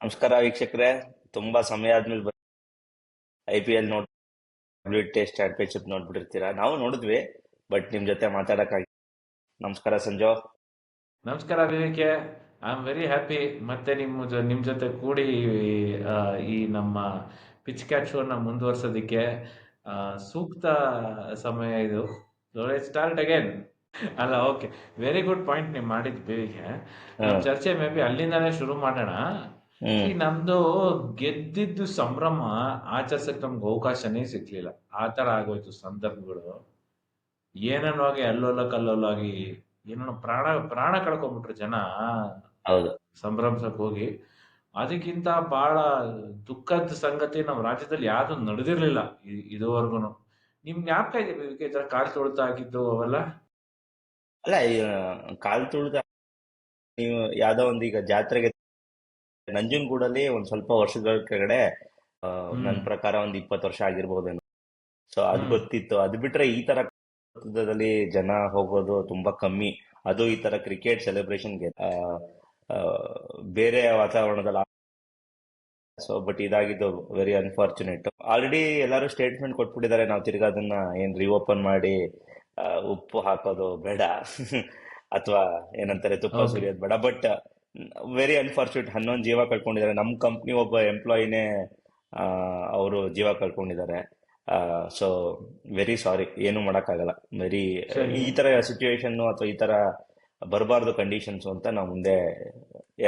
ನಮಸ್ಕಾರ ವೀಕ್ಷಕರೇ. ತುಂಬಾ ಸಮಯ ಆದ್ಮೇಲೆ IPL ಟೆಸ್ಟ್ ಚಾಂಪಿಯನ್ಶಿಪ್ ನೋಡ್ಬಿಟ್ಟಿರ್ತೀರಾ. ನಾವು ನೋಡಿದ್ವಿ, ಬಟ್ ನಿಮ್ ಜೊತೆ ಮಾತಾಡಕ್ಕಾಗಿ. ನಮಸ್ಕಾರ ಸಂಜು. ನಮಸ್ಕಾರ ವಿವೇಕೆ. ಐ ಆಮ್ ವೆರಿ ಹ್ಯಾಪಿ ಮತ್ತೆ ನಿಮ್ಮ ಜೊತೆ ಕೂಡಿ ಆ, ಈ ನಮ್ಮ ಪಿಚ್ ಕ್ಯಾಟ್ ಶೋನ ಮುಂದುವರ್ಸೋದಕ್ಕೆ ಸೂಕ್ತ ಸಮಯ ಇದು. Start again. ಅಲ್ಲ, ಓಕೆ. ವೆರಿ ಗುಡ್ ಪಾಯಿಂಟ್ ನೀವು ಮಾಡಿದ್ ವಿವೇಕೆ. ನಮ್ಮ ಹ್ಮ್ ಚರ್ಚೆ ಮೇ ಬಿ ಅಲ್ಲಿಂದಾನೇ ಶುರು ಮಾಡೋಣ. ಸಿ, ಹ್ಮ್ ನಮ್ದು ಗೆದ್ದಿದ್ದು ಸಂಭ್ರಮ ಆಚರಿಸಕ್ಕೆ ನಮ್ಗೆ ಅವಕಾಶನೇ ಸಿಗ್ಲಿಲ್ಲ. ಆ ಥರ ಆಗೋಯ್ತು ಸಂದರ್ಭಗಳು. ಏನನ್ನೋಗಿ ಅಲ್ಲೋಲ ಕಲ್ಲೋಲಾಗಿ ಏನೋ ಪ್ರಾಣ ಪ್ರಾಣ ಕಳ್ಕೊಂಡ್ಬಿಟ್ರು ಜನ ಹೌದು. ಸಂಭ್ರಮಿಸಕ್ ಹೋಗಿ. ಅದಕ್ಕಿಂತ ಬಹಳ ದುಃಖದ ಸಂಗತಿ ನಮ್ಮ ರಾಜ್ಯದಲ್ಲಿ ಯಾವ್ದು ನಡೆದಿರ್ಲಿಲ್ಲ ಇದುವರೆಗೂ. ನಿಮ್ ಜ್ಞಾಪಕ ಇದೆ ಇದಕ್ಕೆ ಕಾಲ್ ತೊಳ್ತಾ ಆಗಿದ್ದು ಅವೆಲ್ಲ? ಅಲ್ಲ, ಕಾಲ್ ತುಳಿದ ನೀವು ಯಾವ್ದೋ ಒಂದು ಈಗ ಜಾತ್ರೆಗೆ ನಂಜನಗೂಡಲ್ಲಿ ಒಂದ್ ಸ್ವಲ್ಪ ವರ್ಷಗಳ ಕೆಳಗಡೆ, ಹ್ಮ್. ನನ್ನ ಪ್ರಕಾರ ಒಂದ್ 20 ವರ್ಷ ಆಗಿರ್ಬೋದೇನೋ. ಸೊ ಅದು ಹ್ಮ್. ಗೊತ್ತಿತ್ತು. ಅದು ಬಿಟ್ರೆ ಈ ತರ ದಲ್ಲಿ ಜನ ಹೋಗೋದು ತುಂಬಾ ಕಮ್ಮಿ. ಅದು ಈ ತರ ಕ್ರಿಕೆಟ್ ಸೆಲೆಬ್ರೇಷನ್ಗೆ ಬೇರೆ ವಾತಾವರಣದಲ್ಲಿ. ಸೊ ಬಟ್ ಇದಾಗಿದ್ದು ವೆರಿ ಅನ್ಫಾರ್ಚುನೇಟ್. ಆಲ್ರೆಡಿ ಎಲ್ಲರೂ ಸ್ಟೇಟ್ಮೆಂಟ್ ಕೊಟ್ಬಿಟ್ಟಿದ್ದಾರೆ, ನಾವು ತಿರ್ಗಾ ಅದನ್ನ ಏನ್ ರಿಓಪನ್ ಮಾಡಿ ಉಪ್ಪು ಹಾಕೋದು ಬೇಡ ಅಥವಾ ಏನಂತಾರೆ ತುಪ್ಪ ಓಕೆ. ಸುರಿಯೋದು ಬೇಡ. ಬಟ್ ವೆರಿ ಅನ್ಫಾರ್ಚುನೇಟ್, 11 ಜೀವ ಕಳ್ಕೊಂಡಿದ್ದಾರೆ. ನಮ್ಮ ಕಂಪ್ನಿ ಒಬ್ಬ ಎಂಪ್ಲಾಯಿನೇ ಅವರು ಜೀವ ಕಳ್ಕೊಂಡಿದ್ದಾರೆ. ಸೊ ವೆರಿ ಸಾರಿ, ಏನು ಮಾಡೋಕ್ಕಾಗಲ್ಲ. ವೆರಿ ಸರಿ. ಈ ತರ ಸಿಚುವೇಶನ್ ಅಥವಾ ಈ ತರ ಬರಬಾರ್ದು ಕಂಡೀಷನ್ಸ್ ಅಂತ ನಾವು ಮುಂದೆ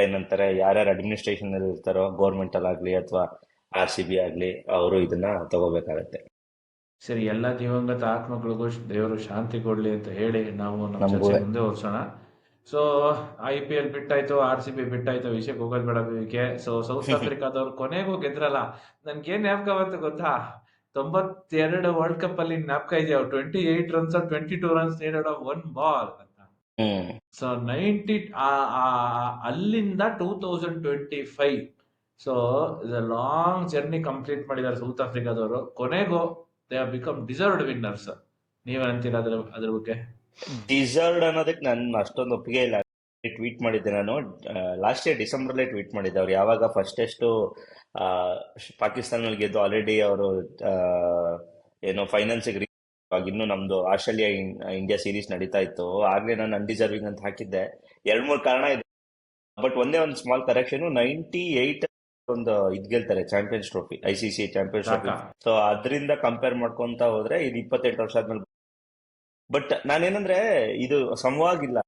ಏನಂತಾರೆ, ಯಾರ್ಯಾರು ಅಡ್ಮಿನಿಸ್ಟ್ರೇಷನ್ ಅಲ್ಲಿ ಇರ್ತಾರೋ, ಗೌರ್ಮೆಂಟ್ ಅಲ್ಲಾಗ್ಲಿ ಅಥವಾ RCB ಆಗ್ಲಿ, ಅವರು ಇದನ್ನ ತಗೋಬೇಕಾಗತ್ತೆ. ಸರಿ, ಎಲ್ಲ ದಿವಂಗತ ಆತ್ಮಗಳಿಗೂ ದೇವರು ಶಾಂತಿ ಕೊಡ್ಲಿ ಅಂತ ಹೇಳಿ ನಾವು ನಮ್ಮ ನಮಗೂ. ಚರ್ಚೆ ಮುಂದೆ ಹೋಗ್ಸೋಣ. ಸೊ, IPL ಬಿಟ್ಟಾಯ್ತು, RCB ಬಿಟ್ಟಾಯ್ತು, ವಿಷಯಕ್ಕೆ ಹೋಗೋದು ಬೇಡ ವಿವೇಕೆ. ಸೊ, ಸೌತ್ ಆಫ್ರಿಕಾದವ್ರು ಕೊನೆಗೂ ಗೆದ್ರಲ್ಲ. ನನ್ಗೇನ್ ಜ್ಞಾಪಕ ಬಂತು ಗೊತ್ತಾ? 92 ವರ್ಲ್ಡ್ ಕಪ್ ಅಲ್ಲಿ ಜ್ಞಾಪಕ ಇದೆಯಾ? 28 runs, 22 runs needed off 1 ball ಅಂತ. ಹ್ಮ್ ಸೊ 90 ಅಲ್ಲಿಂದ 2025. ಸೊ ಲಾಂಗ್ ಜರ್ನಿ ಕಂಪ್ಲೀಟ್ ಮಾಡಿದ್ದಾರೆ ಸೌತ್ ಆಫ್ರಿಕಾದವರು. ಕೊನೆಗೂ they have become deserved winners. ನೀವೇನಂತೀರಾ ಅದ್ರ ಬಗ್ಗೆ? ಡಿಸರ್ವ್ಡ್ ಅನ್ನೋದಕ್ಕೆ ನನ್ನ ಅಷ್ಟೊಂದು ಒಪ್ಪಿಗೆ ಇಲ್ಲ. ಟ್ವೀಟ್ ಮಾಡಿದ್ದೆ ನಾನು ಲಾಸ್ಟ್ ಇಯರ್ ಡಿಸೆಂಬರ್ ಟ್ವೀಟ್ ಮಾಡಿದ್ದೆ. ಅವ್ರು ಯಾವಾಗ ಫಸ್ಟ್ ಟೆಸ್ಟ್ ಪಾಕಿಸ್ತಾನಲ್ಲಿ ಗೆದ್ದು ಆಲ್ರೆಡಿ ಅವರು ಏನೋ ಫೈನಲ್ಸ್ ಇವಾಗ ಇನ್ನು ನಮ್ದು ಆಸ್ಟ್ರೇಲಿಯಾ ಇಂಡಿಯಾ ಸೀರೀಸ್ ನಡೀತಾ ಇತ್ತು. ಆಗ್ಲೇ ನಾನು ಅನ್ಡಿಸರ್ವಿಂಗ್ ಅಂತ ಹಾಕಿದ್ದೆ. 2-3 ಕಾರಣ ಇದೆ. ಬಟ್ ಒಂದೇ ಒಂದು ಸ್ಮಾಲ್ ಕರೆಕ್ಷನ್, 98 ಒಂದು ಇದ್ ಗೆಲ್ತಾರೆ champions trophy, ICC champions trophy. ಸಾಕಾ? ಸೊ ಅದರಿಂದ ಕಂಪೇರ್ ಮಾಡ್ಕೊಂತ ಹೋದ್ರೆ ಇದು 28 ವರ್ಷ ಆದ್ಮೇಲೆ. ಬಟ್ ನಾನೇನಂದ್ರೆ, ಇದು ಸಮವಾಗಿಲ್ಲ.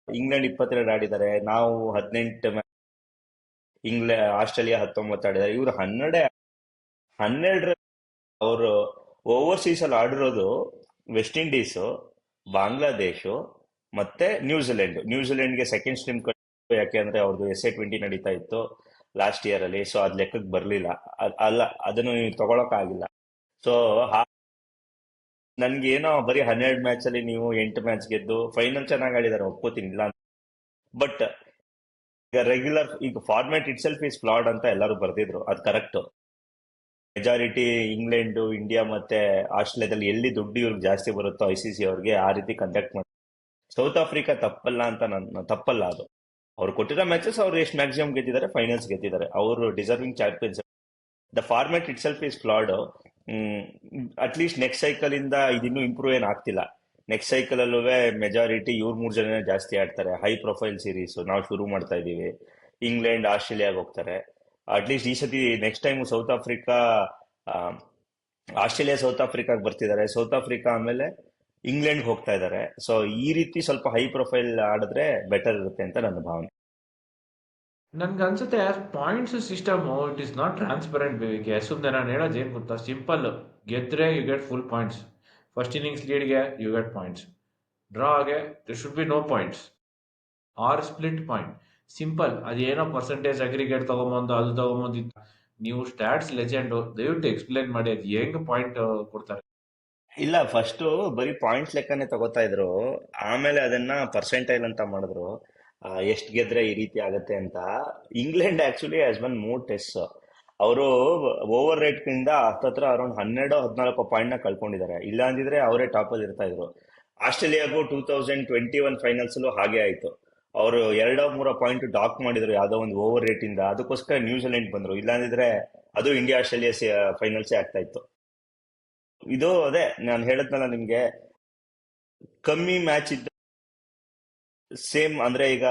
ಇಂಗ್ಲೆಂಡ್ 22 ಆಡಿದ್ದಾರೆ, ನಾವು 18. ಆಸ್ಟ್ರೇಲಿಯಾ 19 ಆಡಿದ್ದಾರೆ, ಇವರು 12 ಅವರು ಓವರ್ಸೀಸ್ ಅಲ್ಲಿ ಆಡಿರೋದು ವೆಸ್ಟ್ ಇಂಡೀಸ್, ಬಾಂಗ್ಲಾದೇಶ್ ಮತ್ತೆ ನ್ಯೂಜಿಲೆಂಡ್ಗೆ ಸೆಕೆಂಡ್ ಸ್ಟ್ರೀಮ್. ಯಾಕೆ ಅಂದ್ರೆ ಅವ್ರದ್ದು SA-20 ನಡೀತಾ ಇತ್ತು ಲಾಸ್ಟ್ ಇಯರ್ ಅಲ್ಲಿ. ಸೊ ಅದ್ ಲೆಕ್ಕಕ್ಕೆ ಬರ್ಲಿಲ್ಲ. ಅಲ್ಲ, ಅದನ್ನು ನೀವು ತಗೊಳಕ್ ಆಗಿಲ್ಲ. ಸೊ ನನ್ಗೆ ಏನೋ ಬರೀ 12 ಮ್ಯಾಚ್ ಅಲ್ಲಿ ನೀವು 8 ಮ್ಯಾಚ್ ಗೆದ್ದು ಫೈನಲ್ ಚೆನ್ನಾಗಿ ಆಡಿದ್ದಾರೆ, ಒಪ್ಕೋತೀನಿ, ಇಲ್ಲ. ಬಟ್ ಈಗ ರೆಗ್ಯುಲರ್, ಈಗ format it self is flawed ಅಂತ ಎಲ್ಲರೂ ಬರ್ದಿದ್ರು, ಅದು ಕರೆಕ್ಟ್. ಮೆಜಾರಿಟಿ ಇಂಗ್ಲೆಂಡ್, ಇಂಡಿಯಾ ಮತ್ತೆ ಆಸ್ಟ್ರೇಲಿಯಾದಲ್ಲಿ ಎಲ್ಲಿ ದುಡ್ಡು ಇವ್ರಿಗೆ ಜಾಸ್ತಿ ಬರುತ್ತೋ ICC ಅವ್ರಿಗೆ ಆ ರೀತಿ ಕಂಡಕ್ಟ್ ಮಾಡಿ. ಸೌತ್ ಆಫ್ರಿಕಾ ತಪ್ಪಲ್ಲ ಅಂತ ತಪ್ಪಲ್ಲ ಅದು. ಅವ್ರು ಕೊಟ್ಟಿರೋ ಮ್ಯಾಚಸ್ ಅವ್ರು ಎಷ್ಟು ಮ್ಯಾಕ್ಸಿಮಮ್ ಗೆದ್ದಿದ್ದಾರೆ, ಫೈನಲ್ಸ್ ಗೆದ್ದಿದ್ದಾರೆ, ಅವರು deserving champions. The format it self is flawed. At least next cycle ಇಂದ ಇದಿನ್ನೂ ಇಂಪ್ರೂವ್ ಏನ್ ಆಗ್ತಿಲ್ಲ. ನೆಕ್ಸ್ಟ್ ಸೈಕಲ್ ಅಲ್ಲೂ ಮೆಜಾರಿಟಿ ಇವ್ರ 3 ಜನ ಜಾಸ್ತಿ ಆಡ್ತಾರೆ. ಹೈ ಪ್ರೊಫೈಲ್ ಸೀರೀಸ್ ನಾವು ಶುರು ಮಾಡ್ತಾ ಇದೀವಿ. ಇಂಗ್ಲೆಂಡ್ ಆಸ್ಟ್ರೇಲಿಯಾಗ ಹೋಗ್ತಾರೆ. ಅಟ್ಲೀಸ್ಟ್ ಈ ಸತಿ next time South Africa, Australia ಸೌತ್ ಆಫ್ರಿಕಾಗೆ ಬರ್ತಿದ್ದಾರೆ, ಸೌತ್ ಆಫ್ರಿಕಾ ಆಮೇಲೆ ಇಂಗ್ಲೆಂಡ್ ಹೋಗ್ತಾ ಇದ್ದಾರೆ. ಸೊ ಈ ರೀತಿ ಸ್ವಲ್ಪ ಹೈ ಪ್ರೊಫೈಲ್ ಆಡಿದ್ರೆ ಬೆಟರ್ ಇರುತ್ತೆ ಅಂತ ನನ್ನ ಭಾವನೆ. ನನ್ಗೆ ಅನ್ಸುತ್ತೆ points system it is not transparent ವಿವೇಕೆ. ಸುಮ್ಮನೆ ನಾನು ಹೇಳೋದು ಏನು ಗೊತ್ತಾ? ಸಿಂಪಲ್. ಗೆದ್ರೆ you get full points. First innings ಲೀಡ್ಗೆ ಯು ಗೆಟ್ ಪಾಯಿಂಟ್ಸ್. ಡ್ರಾಗೆ there should be no points or split point. Simple. ಅದೇನೋ ಪರ್ಸೆಂಟೇಜ್ ಅಗ್ರಿಗೇಟ್ ತಗೊಂಬಂದು ಅದು ತಗೊಂಬಂದು ನೀವು ಸ್ಟ್ಯಾಟ್ಸ್ ಲೆಜೆಂಡ್, ದಯವಿಟ್ಟು ಎಕ್ಸ್ಪ್ಲೇನ್ ಮಾಡಿ ಅದು ಹೆಂಗ್ ಪಾಯಿಂಟ್ ಕೊಡ್ತಾರೆ. ಇಲ್ಲ, ಫಸ್ಟ್ ಬರೀ ಪಾಯಿಂಟ್ಸ್ ಲೆಕ್ಕನೆ ತಗೋತಾ ಇದ್ರು, ಆಮೇಲೆ ಅದನ್ನ ಪರ್ಸೆಂಟೈಲ್ ಅಂತ ಮಾಡಿದ್ರು. ಎಷ್ಟ್ ಗೆದ್ರೆ ಈ ರೀತಿ ಆಗತ್ತೆ ಅಂತ. ಇಂಗ್ಲೆಂಡ್ ಆಕ್ಚುಲಿ ಆಸ್ ಒನ್ ಮೂರ್ ಟೆಸ್ಟ್, ಅವರು ಓವರ್ ರೇಟ್ ಇಂದ ಹತ್ತತ್ರ ಅರೌಂಡ್ 12-14 ಪಾಯಿಂಟ್ ನ ಕಳ್ಕೊಂಡಿದ್ದಾರೆ. ಇಲ್ಲ ಅಂದಿದ್ರೆ ಅವರೇ ಟಾಪ್ ಅಲ್ಲಿ ಇರ್ತಾ ಇದ್ರು. ಆಸ್ಟ್ರೇಲಿಯಾಗೂ 2021 ಫೈನಲ್ಸ್ ಹಾಗೆ ಆಯ್ತು. ಅವರು 2-3 ಪಾಯಿಂಟ್ ಡಾಕ್ ಮಾಡಿದ್ರು ಯಾವ್ದೋ ಒಂದು ಓವರ್ ರೇಟ್ ಇಂದ, ಅದಕ್ಕೋಸ್ಕರ ನ್ಯೂಜಿಲೆಂಡ್ ಬಂದ್ರು. ಇಲ್ಲಾಂದಿದ್ರೆ ಅದು ಇಂಡಿಯಾ ಆಸ್ಟ್ರೇಲಿಯಾ ಫೈನಲ್ಸೇ ಆಗ್ತಾ ಇತ್ತು. ಇದು ಅದೇ ನಾನು ಹೇಳದ್ನಲ್ಲ ನಿಮ್ಗೆ, ಕಮ್ಮಿ ಮ್ಯಾಚ್ ಇದ್ದ ಸೇಮ್ ಅಂದ್ರೆ ಈಗ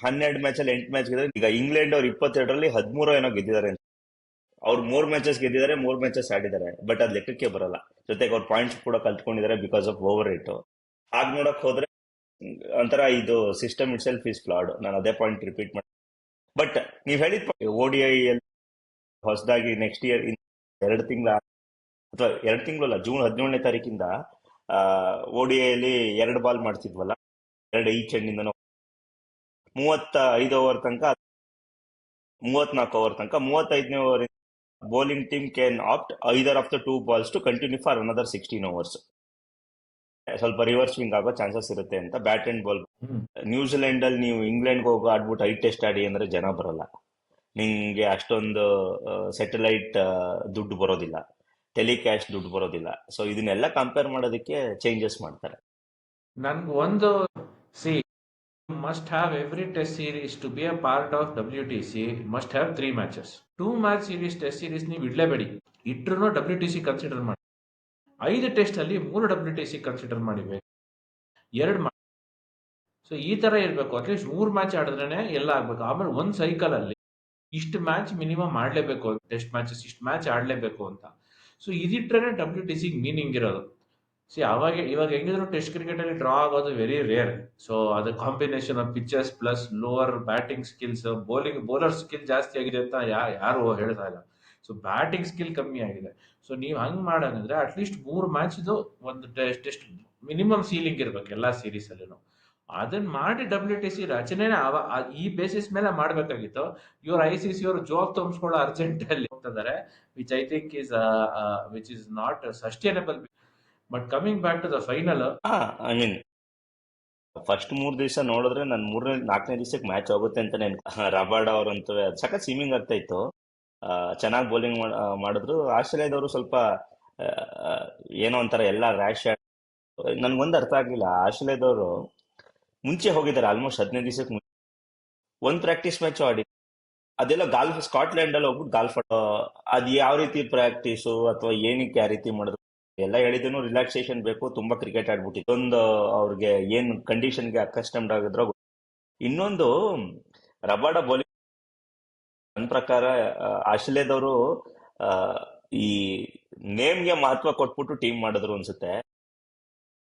12 ಮ್ಯಾಚಲ್ಲಿ 8 ಮ್ಯಾಚ್ ಗೆದ್ರೆ, ಈಗ ಇಂಗ್ಲೆಂಡ್ ಅವ್ರು 22ರಲ್ಲಿ 13 ಏನೋ ಗೆದ್ದಿದ್ದಾರೆ. ಅವ್ರು 3 ಮ್ಯಾಚಸ್ ಗೆದ್ದಿದ್ದಾರೆ, 3 ಮ್ಯಾಚಸ್ ಆಡಿದ್ದಾರೆ, ಬಟ್ ಅದ್ ಲೆಕ್ಕಕ್ಕೆ ಬರಲ್ಲ. ಜೊತೆಗೆ ಅವ್ರ ಪಾಯಿಂಟ್ಸ್ ಕೂಡ ಕಲ್ತ್ಕೊಂಡಿದ್ದಾರೆ ಬಿಕಾಸ್ ಆಫ್ ಓವರ್ ರೇಟ್. ಹಾಗೆ ನೋಡಕ್ ಹೋದ್ರೆ ಒಂಥರ ಇದು system it self is flawed. ನಾನು ಅದೇ ಪಾಯಿಂಟ್ ರಿಪೀಟ್ ಮಾಡಿ. ಬಟ್ ನೀವ್ ಹೇಳಿದ ODI ಹೊಸದಾಗಿ ನೆಕ್ಸ್ಟ್ ಇಯರ್ 2 ತಿಂಗಳ ಅಥವಾ 2 ತಿಂಗಳಲ್ಲ, ಜೂನ್ 17ನೇ ತಾರೀಕಿಂದ ODI ಅಲ್ಲಿ 2 ಬಾಲ್ ಮಾಡ್ತಿದ್ವಲ್ಲ, 2 ಈಚ್ ಎಂಡಿಂದ 35 ಓವರ್ ತನಕ, 34 ಓವರ್ ತನಕ. 35ನೇ over bowling team can opt either of the 2 balls to continue for another 16 overs. ಸ್ವಲ್ಪ ರಿವರ್ಸ್ ಸ್ವಿಂಗ್ ಆಗೋ ಚಾನ್ಸಸ್ ಇರುತ್ತೆ ಅಂತ. Bat and ball. ನ್ಯೂಜಿಲೆಂಡ್ ಅಲ್ಲಿ ನೀವು ಇಂಗ್ಲೆಂಡ್ಗೆ ಹೋಗೋ ಆಡ್ಬಿಟ್ಟು 5 ಟೆಸ್ಟ್ ಆಡಿ ಅಂದ್ರೆ ಜನ ಬರಲ್ಲ. ನಿಂಗೆ ಅಷ್ಟೊಂದು ಸ್ಯಾಟಲೈಟ್ ದುಡ್ಡು ಬರೋದಿಲ್ಲ, ಟೆಲಿಕ್ಯಾಸ್ಟ್ ದುಡ್ಡು ಬರೋದಿಲ್ಲ. ಸೊ ಇದನ್ನೆಲ್ಲ ಕಂಪೇರ್ ಮಾಡೋದಕ್ಕೆ ಚೇಂಜಸ್ ಮಾಡ್ತಾರೆ. ನನ್ಗೆ ಒಂದು see must have every test series to be a part of WTC must have 3 matches. 2 match series test series ನೀವು ಇಡ್ಲೇಬೇಡಿ. ಇಟ್ರು WTC ಕನ್ಸಿಡರ್ ಮಾಡಿ. 5 ಟೆಸ್ಟ್ ಅಲ್ಲಿ 3 WTC ಕನ್ಸಿಡರ್ ಮಾಡಿವೆ, 2 ಸೊ ಈ ತರ ಇರಬೇಕು. ಅಟ್ಲೀಸ್ಟ್ 3 ಮ್ಯಾಚ್ ಆಡಿದ್ರೇನೆ ಎಲ್ಲ ಆಗ್ಬೇಕು. ಆಮೇಲೆ ಒಂದ್ ಸೈಕಲ್ ಅಲ್ಲಿ ಇಷ್ಟು ಮ್ಯಾಚ್ ಮಿನಿಮಮ್ ಆಡ್ಲೇಬೇಕು, ಟೆಸ್ಟ್ ಮ್ಯಾಚಸ್ ಇಷ್ಟು ಮ್ಯಾಚ್ ಆಡ್ಲೇಬೇಕು ಅಂತ. ಸೊ ಇದಿಟ್ರೇನೆ WTC ಮೀನಿಂಗ್ ಇರೋದು. ಇವಾಗ ಹೆಂಗಿದ್ರು ಟೆಸ್ಟ್ ಕ್ರಿಕೆಟ್ ಅಲ್ಲಿ ಡ್ರಾ ಆಗೋದು ವೆರಿ ರೇರ್. ಸೊ ಅದು combination of pitches plus lower batting skills, bowler skill ಜಾಸ್ತಿ ಆಗಿದೆ ಅಂತ ಯಾರು ಹೇಳ್ತಾ ಇಲ್ಲ. ಸೊ ಬ್ಯಾಟಿಂಗ್ ಸ್ಕಿಲ್ ಕಮ್ಮಿ ಆಗಿದೆ. ಸೊ ನೀವು ಹಂಗ್ ಮಾಡಂದ್ರೆ ಅಟ್ಲೀಸ್ಟ್ 3 ಮ್ಯಾಚ್ದು ಒಂದು ಟೆಸ್ಟ್ ಮಿನಿಮಮ್ ಸೀಲಿಂಗ್ ಇರ್ಬೇಕು ಎಲ್ಲಾ ಸೀರೀಸ್ ಅಲ್ಲೂ. ಅದನ್ನ ಮಾಡಿ WTC ರಚನೆನೇ ಈ ಬೇಸಿಸ್ ಮೇಲೆ ಮಾಡ್ಬೇಕಾಗಿತ್ತು. ಇವ್ರ ICC ಅವರು ಜೋಬ್ ತುಂಬಿಸ್ಕೊಳ್ಳೋ ಅರ್ಜೆಂಟ್ ಅಲ್ಲಿ ಹೋಗ್ತಿದ್ದಾರೆ, which I think which is not sustainable. But coming back to the final, I mean first 3 ದಿವಸ ನೋಡಿದ್ರೆ ನಾನು 4ನೇ ದಿವಸಕ್ಕೆ ಮ್ಯಾಚ್ ಹೋಗುತ್ತೆ ಅಂತ ರಬಾಡ ಅವರಂತೂ ಸಖತ್ ಸ್ವಿಮ್ಮಿಂಗ್ ಆಗ್ತಾ ಇತ್ತು. ಚೆನ್ನಾಗಿ ಬೌಲಿಂಗ್ ಮಾಡಿದ್ರು. ಆಸ್ಟ್ರೇಲಿಯಾದವರು ಸ್ವಲ್ಪ ಏನೋ ಒಂಥರ ಎಲ್ಲ ರ್ಯಾಶ್. ನನ್ಗೊಂದು ಅರ್ಥ ಆಗ್ಲಿಲ್ಲ, ಆಸ್ಟ್ರೇಲಿಯಾದವರು ಮುಂಚೆ ಹೋಗಿದ್ದಾರೆ ಆಲ್ಮೋಸ್ಟ್ 15 ದಿವಸಕ್ಕೆ ಮುಂಚೆ ಒಂದು ಪ್ರಾಕ್ಟೀಸ್ ಮ್ಯಾಚ್ ಆಡಿ. ಅದೆಲ್ಲ ಗಾಲ್ಫ್, ಸ್ಕಾಟ್ಲೆಂಡ್ ಅಲ್ಲಿ ಹೋಗ್ಬಿಟ್ಟು ಗಾಲ್ಫ್ ಅದ್ ಯಾವ ರೀತಿ ಪ್ರಾಕ್ಟೀಸು ಅಥವಾ ಏನಕ್ಕೆ ಆ ರೀತಿ ಮಾಡಿದ್ರು ಎಲ್ಲ ಹೇಳಿದ್ರು. ರಿಲ್ಯಾಕ್ಸೇಷನ್ ಬೇಕು, ತುಂಬಾ ಕ್ರಿಕೆಟ್ ಆಡ್ಬಿಟ್ಟಿತ್ತು. ಒಂದು ಅವ್ರಿಗೆ ಏನ್ ಕಂಡೀಷನ್ಗೆ ಅಕಸ್ಟಮ್ಡ್ ಆಗಿದ್ರು. ಇನ್ನೊಂದು ರಬಾಡ ಬೌಲಿಂಗ್ ನನ್ನ ಪ್ರಕಾರ ಆಸ್ಟ್ರೇಲಿಯಾದವರು ಈ ನೇಮ್ಗೆ ಮಹತ್ವ ಕೊಟ್ಬಿಟ್ಟು ಟೀಮ್ ಮಾಡಿದ್ರು ಅನ್ಸುತ್ತೆ.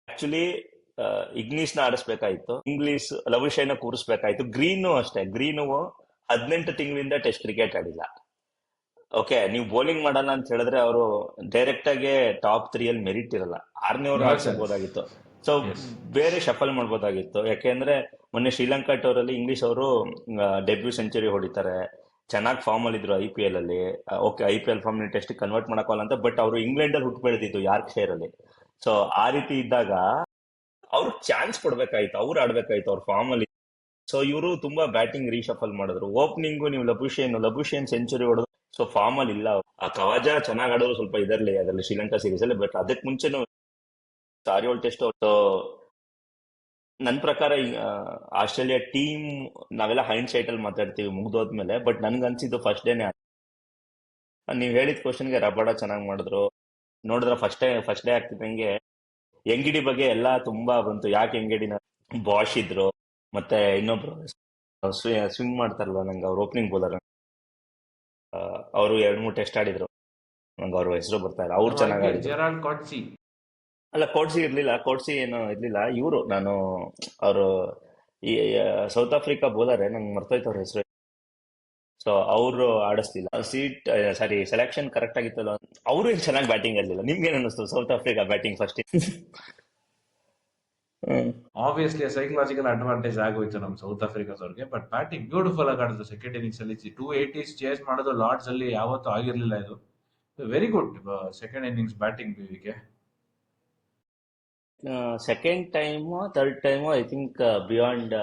ಆಕ್ಚುಲಿ ಇಗ್ನೀಸ್ ನ ಆಡಿಸ್ಬೇಕಾಯ್ತು, ಇಂಗ್ಲಿಷ್ ಲವಿಶೈನ ಕೂರಿಸ್ಬೇಕಾಯ್ತು. ಗ್ರೀನು ಅಷ್ಟೇ, ಗ್ರೀನು 18 ತಿಂಗಳಿಂದ ಟೆಸ್ಟ್ ಕ್ರಿಕೆಟ್ ಆಡಿಲ್ಲ. ಓಕೆ, ನೀವು ಬೌಲಿಂಗ್ ಮಾಡಲ್ಲ ಅಂತ ಹೇಳಿದ್ರೆ ಅವರು ಡೈರೆಕ್ಟ್ ಆಗಿ ಟಾಪ್ 3 ಅಲ್ಲಿ ಮೆರಿಟ್ ಇರಲ್ಲ. 6ನೇ ಓವರ್ ಆಡ್ಸಬಹುದಾಗಿತ್ತು. ಸೊ ಬೇರೆ ಶಫಲ್ ಮಾಡ್ಬೋದಾಗಿತ್ತು. ಯಾಕೆಂದ್ರೆ ಮೊನ್ನೆ ಶ್ರೀಲಂಕಾ ಟೂರ್ ಅಲ್ಲಿ ಇಂಗ್ಲಿಷ್ ಅವರು ಡೆಬ್ಯೂ ಸೆಂಚುರಿ ಹೊಡಿತಾರೆ, ಚೆನ್ನಾಗಿ ಫಾರ್ಮ್ ಅಲ್ಲಿ ಇದ್ರು IPL ಅಲ್ಲಿ. Okay, IPL form test convert ಮಾಡಕೋಲ್ಲ ಅಂತ, ಬಟ್ ಅವರು ಇಂಗ್ಲೆಂಡ್ ಅಲ್ಲಿ ಹುಟ್ಟು ಬೆಳೆದಿದ್ದು, ಯಾರ್ಕ್ ಶೈರ್ ಅಲ್ಲಿ. ಸೊ ಆ ರೀತಿ ಇದ್ದಾಗ ಅವ್ರಿಗೆ ಚಾನ್ಸ್ ಕೊಡ್ಬೇಕಾಯ್ತು, ಅವ್ರು ಆಡ್ಬೇಕಾಯ್ತು ಅವ್ರ ಫಾರ್ಮ್ ಅಲ್ಲಿ. ಸೊ ಇವರು ತುಂಬಾ ಬ್ಯಾಟಿಂಗ್ ರೀಶಫಲ್ ಮಾಡಿದ್ರು. ಓಪನಿಂಗು ನೀವು ಲಬುಶೇನ್ ಸೆಂಚುರಿ ಹೊಡೆದ್ರು. ಸೊ ಫಾರ್ಮ್ ಅಲ್ಲಿ ಇಲ್ಲ. ಆ ಕವಾಜ ಚೆನ್ನಾಗಿ ಆಡೋರು ಸ್ವಲ್ಪ ಇದರಲ್ಲಿ ಅದರಲ್ಲಿ ಶ್ರೀಲಂಕಾ ಸೀರೀಸ್ ಅಲ್ಲಿ. ಬಟ್ ಅದಕ್ಕೆ ಮುಂಚೆನು ಸಾರಿಯೋಳ್ ಟೆಸ್ಟ್. ಸೊ ನನ್ನ ಪ್ರಕಾರ ಆಸ್ಟ್ರೇಲಿಯಾ ಟೀಮ್, ನಾವೆಲ್ಲ ಹೈಂಡ್ ಸೈಟ್ ಅಲ್ಲಿ ಮಾತಾಡ್ತೀವಿ ಮುಗ್ದೋದ್ಮೇಲೆ, ಬಟ್ ನನ್ಗನ್ಸಿದ್ದು ಫಸ್ಟ್ ಡೇನೆ. ನೀವ್ ಹೇಳಿದ ಕ್ವಶನ್ಗೆ ರಬಾಡ ಚೆನ್ನಾಗಿ ಮಾಡಿದ್ರು. ನೋಡಿದ್ರ ಫಸ್ಟ್ ಡೇ ಆಗ್ತಿದ್ದಂಗೆ ಎಂಗಿಡಿ ಬಗ್ಗೆ ಎಲ್ಲ ತುಂಬಾ ಬಂತು. ಯಾಕೆ ಎಂಗಿಡಿನ ಬಾಷ್ ಇದ್ರು, ಮತ್ತೆ ಇನ್ನೊಬ್ರು ಸ್ವಿಂಗ್ ಮಾಡ್ತಾರಲ್ವ, ನಂಗೆ ಅವ್ರ ಓಪನಿಂಗ್ ಬೌಲರ್, ಅವರು 2-3 ಟೆಸ್ಟ್ ಆಡಿದ್ರು, ನಂಗೆ ಅವ್ರ ಹೆಸರು ಬರ್ತಾ ಇಲ್ಲ. ಅವ್ರು ಚೆನ್ನಾಗಿ ಆಡಿದ್ರು. ಅಲ್ಲ, ಕೋಟ್ಸಿ ಇರ್ಲಿಲ್ಲ, ಕೋಟ್ಸಿ ಏನೋ ಇರ್ಲಿಲ್ಲ. ಇವರು ಅವರು ಈ ಸೌತ್ ಆಫ್ರಿಕಾ ಬೌಲರ್, ನಂಗೆ ಮರ್ತೋಯ್ತು ಅವ್ರ ಹೆಸರು. ಸೊ ಅವರು ಆಡಿಸ್ಲಿಲ್ಲ. ಸೆಲೆಕ್ಷನ್ ಕರೆಕ್ಟ್ ಆಗಿತ್ತಲ್ಲ. ಅವರು ಏನ್ ಚೆನ್ನಾಗಿ ಬ್ಯಾಟಿಂಗ್ ಆಡಲಿಲ್ಲ. ನಿಮ್ಗೆ ಏನ್ ಅನ್ನಿಸ್ತು south Africa batting first? Obviously psychological advantage ಆಗೋಯ್ತು ನಮ್ ಸೌತ್ ಆಫ್ರಿಕಾದವ್ರಿಗೆ. ಬಟ್ ಬ್ಯಾಟಿಂಗ್ ಬ್ಯೂಟಿಫುಲ್ ಆಗಿ ಆಡಿದ್ರು ಸೆಕೆಂಡ್ ಇನ್ನಿಂಗ್ಸ್ ಅಲ್ಲಿ. 280s ಚೇಸ್ ಮಾಡೋದು ಲಾರ್ಡ್ಸ್ ಅಲ್ಲಿ ಯಾವತ್ತೂ ಆಗಿರ್ಲಿಲ್ಲ. ಇದು very good second innings batting BVK. Second time third time I think beyond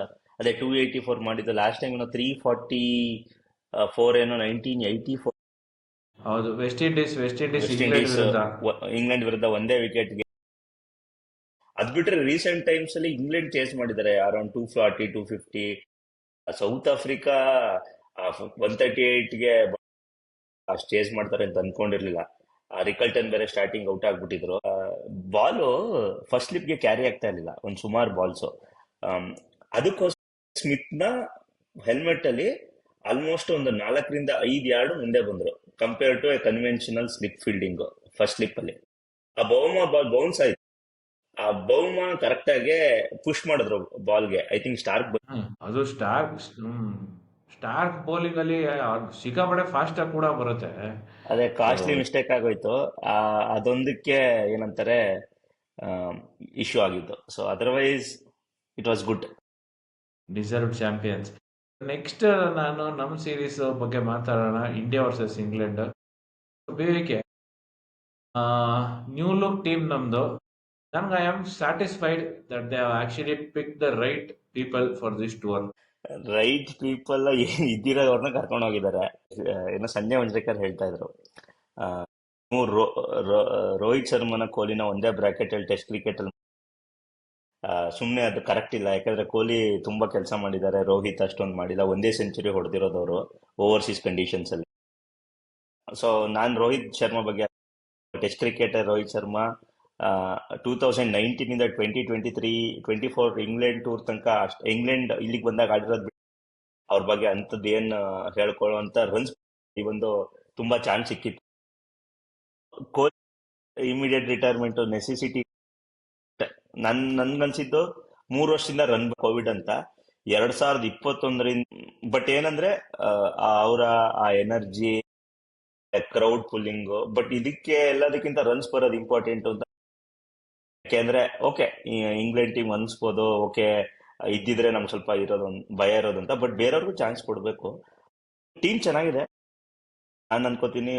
ಅದೇ 284 ಮಾಡಿದ್ದು. ಲಾಸ್ಟ್ ಟೈಮ್ 344 ಏನೋ 1984. ಹೌದು, ವೆಸ್ಟ್ ಇಂಡೀಸ್ ಇಂಗ್ಲೆಂಡ್ ವಿರುದ್ಧ ಒಂದೇ ವಿಕೆಟ್ಗೆ. ಅದ್ ಬಿಟ್ರೆ ರೀಸೆಂಟ್ ಟೈಮ್ಸ್ ಅಲ್ಲಿ ಇಂಗ್ಲೆಂಡ್ ಚೇಸ್ ಮಾಡಿದ್ದಾರೆ ಅರೌಂಡ್ 240 250. ಸೌತ್ ಆಫ್ರಿಕಾ 138ಗೆ ಚೇಸ್ ಮಾಡ್ತಾರೆ ಅಂತ ಅನ್ಕೊಂಡಿರ್ಲಿಲ್ಲ. ರಿಕಲ್ಟನ್ ಬೇರೆ ಸ್ಟಾರ್ಟಿಂಗ್ ಔಟ್ ಆಗ್ಬಿಟ್ಟಿದ್ರು. ಬಾಲು ಫಸ್ಟ್ ಸ್ಲಿಪ್ಗೆ ಕ್ಯಾರಿ ಆಗ್ತಾ ಇರ್ಲಿಲ್ಲ ಒಂದ್ ಸುಮಾರು ಬಾಲ್ಸ್. ಅದಕ್ಕೋಸ್ಕರ ಸ್ಮಿತ್ ನ ಹೆಲ್ಮೆಟ್ ಅಲ್ಲಿ ಆಲ್ಮೋಸ್ಟ್ ಒಂದು 4 ರಿಂದ 5 ಯಾರ್ಡ್ ಮುಂದೆ ಬಂದ್ರು compare to a conventional slip fielding. First slip ಅಲ್ಲಿ ಆ ಬೌಮಾ ಬಾಲ್ ಬೌನ್ಸ್ ಆಯ್ತು. ಆ ಬೌಮಾ ಕರೆಕ್ಟ್ ಆಗಿ ಪುಷ್ ಮಾಡಿದ್ರು ಬಾಲ್ಗೆ. ಐ ಥಿಂಕ್ ಸ್ಟಾರ್ಕ್ ಅದು ಸ್ಟಾರ್ಕ್ ಬೌಲಿಂಗ್ ಅಲ್ಲಿ ಸಿಕ್ಕಾಪಟ್ಟೆ ಫಾಸ್ಟ್ ಆಗಿ ಕೂಡ ಬರುತ್ತೆ. ಅದೇ ಸೊ ಕಾಸ್ಟ್ಲಿ ಮಿಸ್ಟೇಕ್ ಆಗೋಯ್ತು. ಅದೊಂದಕ್ಕೆ ಏನಂತಾರೆ ಇಶ್ಯೂ ಆಗಿದ್ದು. So otherwise it was good. Deserved champions. Next ನಾನು ನಮ್ಮ ಸೀರೀಸ್ ಬಗ್ಗೆ ಮಾತಾಡೋಣ, ಇಂಡಿಯಾ ವರ್ಸಸ್ ಇಂಗ್ಲೆಂಡ್. ಬೇಕೆ ನ್ಯೂ ಲುಕ್ ಟೀಮ್ ನಮ್ದು. ನನ್ಗೆ I am satisfied that they have actually pick the right people for this tour. Right people ಇದ್ದಿರೋರ್ನ ಕರ್ಕೊಂಡು ಹೋಗಿದ್ದಾರೆ. ಏನೋ ಸಂಜಯ್ ಮಂಜ್ರೇಕರ್ ಹೇಳ್ತಾ ಇದ್ರು, ರೋಹಿತ್ ಶರ್ಮನ ಕೊಹ್ಲಿನ ಒಂದೇ ಬ್ರಾಕೆಟ್ ಅಲ್ಲಿ ಟೆಸ್ಟ್ ಕ್ರಿಕೆಟ್ ಅಲ್ಲಿ ಸುಮ್ನೆ ಅದು ಕರೆಕ್ಟ್ ಇಲ್ಲ. ಯಾಕಂದ್ರೆ ಕೊಹ್ಲಿ ತುಂಬಾ ಕೆಲಸ ಮಾಡಿದ್ದಾರೆ, ರೋಹಿತ್ ಅಷ್ಟೊಂದು ಮಾಡಿಲ್ಲ. ಒಂದೇ ಸೆಂಚುರಿ ಹೊಡೆದಿರೋದವರು ಓವರ್ಸೀಸ್ ಕಂಡೀಷನ್ಸ್ ಅಲ್ಲಿ. ಸೊ ನಾನ್ ರೋಹಿತ್ ಶರ್ಮಾ ಬಗ್ಗೆ, ಟೆಸ್ಟ್ ಕ್ರಿಕೆಟರ್ ರೋಹಿತ್ ಶರ್ಮಾ 2019 ಇಂದ 2023-24 ಇಂಗ್ಲೆಂಡ್ ಟೂರ್ ತನಕ ಇಂಗ್ಲೆಂಡ್ ಇಲ್ಲಿಗೆ ಬಂದಾಗ ಆಡಿರೋದು ಅವ್ರ ಬಗ್ಗೆ ಅಂತದ್ದು ಏನ್ ಹೇಳ್ಕೊಳ್ಳುವಂತ ರನ್ಸ್ ಈ ಒಂದು ತುಂಬಾ ಚಾನ್ಸ್ ಸಿಕ್ಕಿತ್ತು. Kohli immediate retirement necessity. ನನ್ಗನ್ಸಿದ್ದು 3 ವರ್ಷದಿಂದ ರನ್ ಕೋವಿಡ್ ಅಂತ 2021ರಿಂದ. ಬಟ್ ಏನಂದ್ರೆ ಅವರ ಆ ಎನರ್ಜಿ, ಕ್ರೌಡ್ ಪುಲ್ಲಿಂಗ್, ಬಟ್ ಇದಕ್ಕೆ ಎಲ್ಲದಕ್ಕಿಂತ ರನ್ಸ್ ಬರೋದು ಇಂಪಾರ್ಟೆಂಟ್ ಅಂತ. ಯಾಕೆಂದ್ರೆ ಓಕೆ ಇಂಗ್ಲೆಂಡ್ ಟೀಮ್ ಅನ್ಸ್ಬೋದು, ಓಕೆ ಇದ್ದಿದ್ರೆ ನಮ್ಗೆ ಸ್ವಲ್ಪ ಭಯ ಇರೋದಂತ. ಬಟ್ ಬೇರೆಯವ್ರಿಗೂ ಚಾನ್ಸ್ ಕೊಡ್ಬೇಕು. ಟೀಮ್ ಚೆನ್ನಾಗಿದೆ. ನಾನು ಅನ್ಕೋತೀನಿ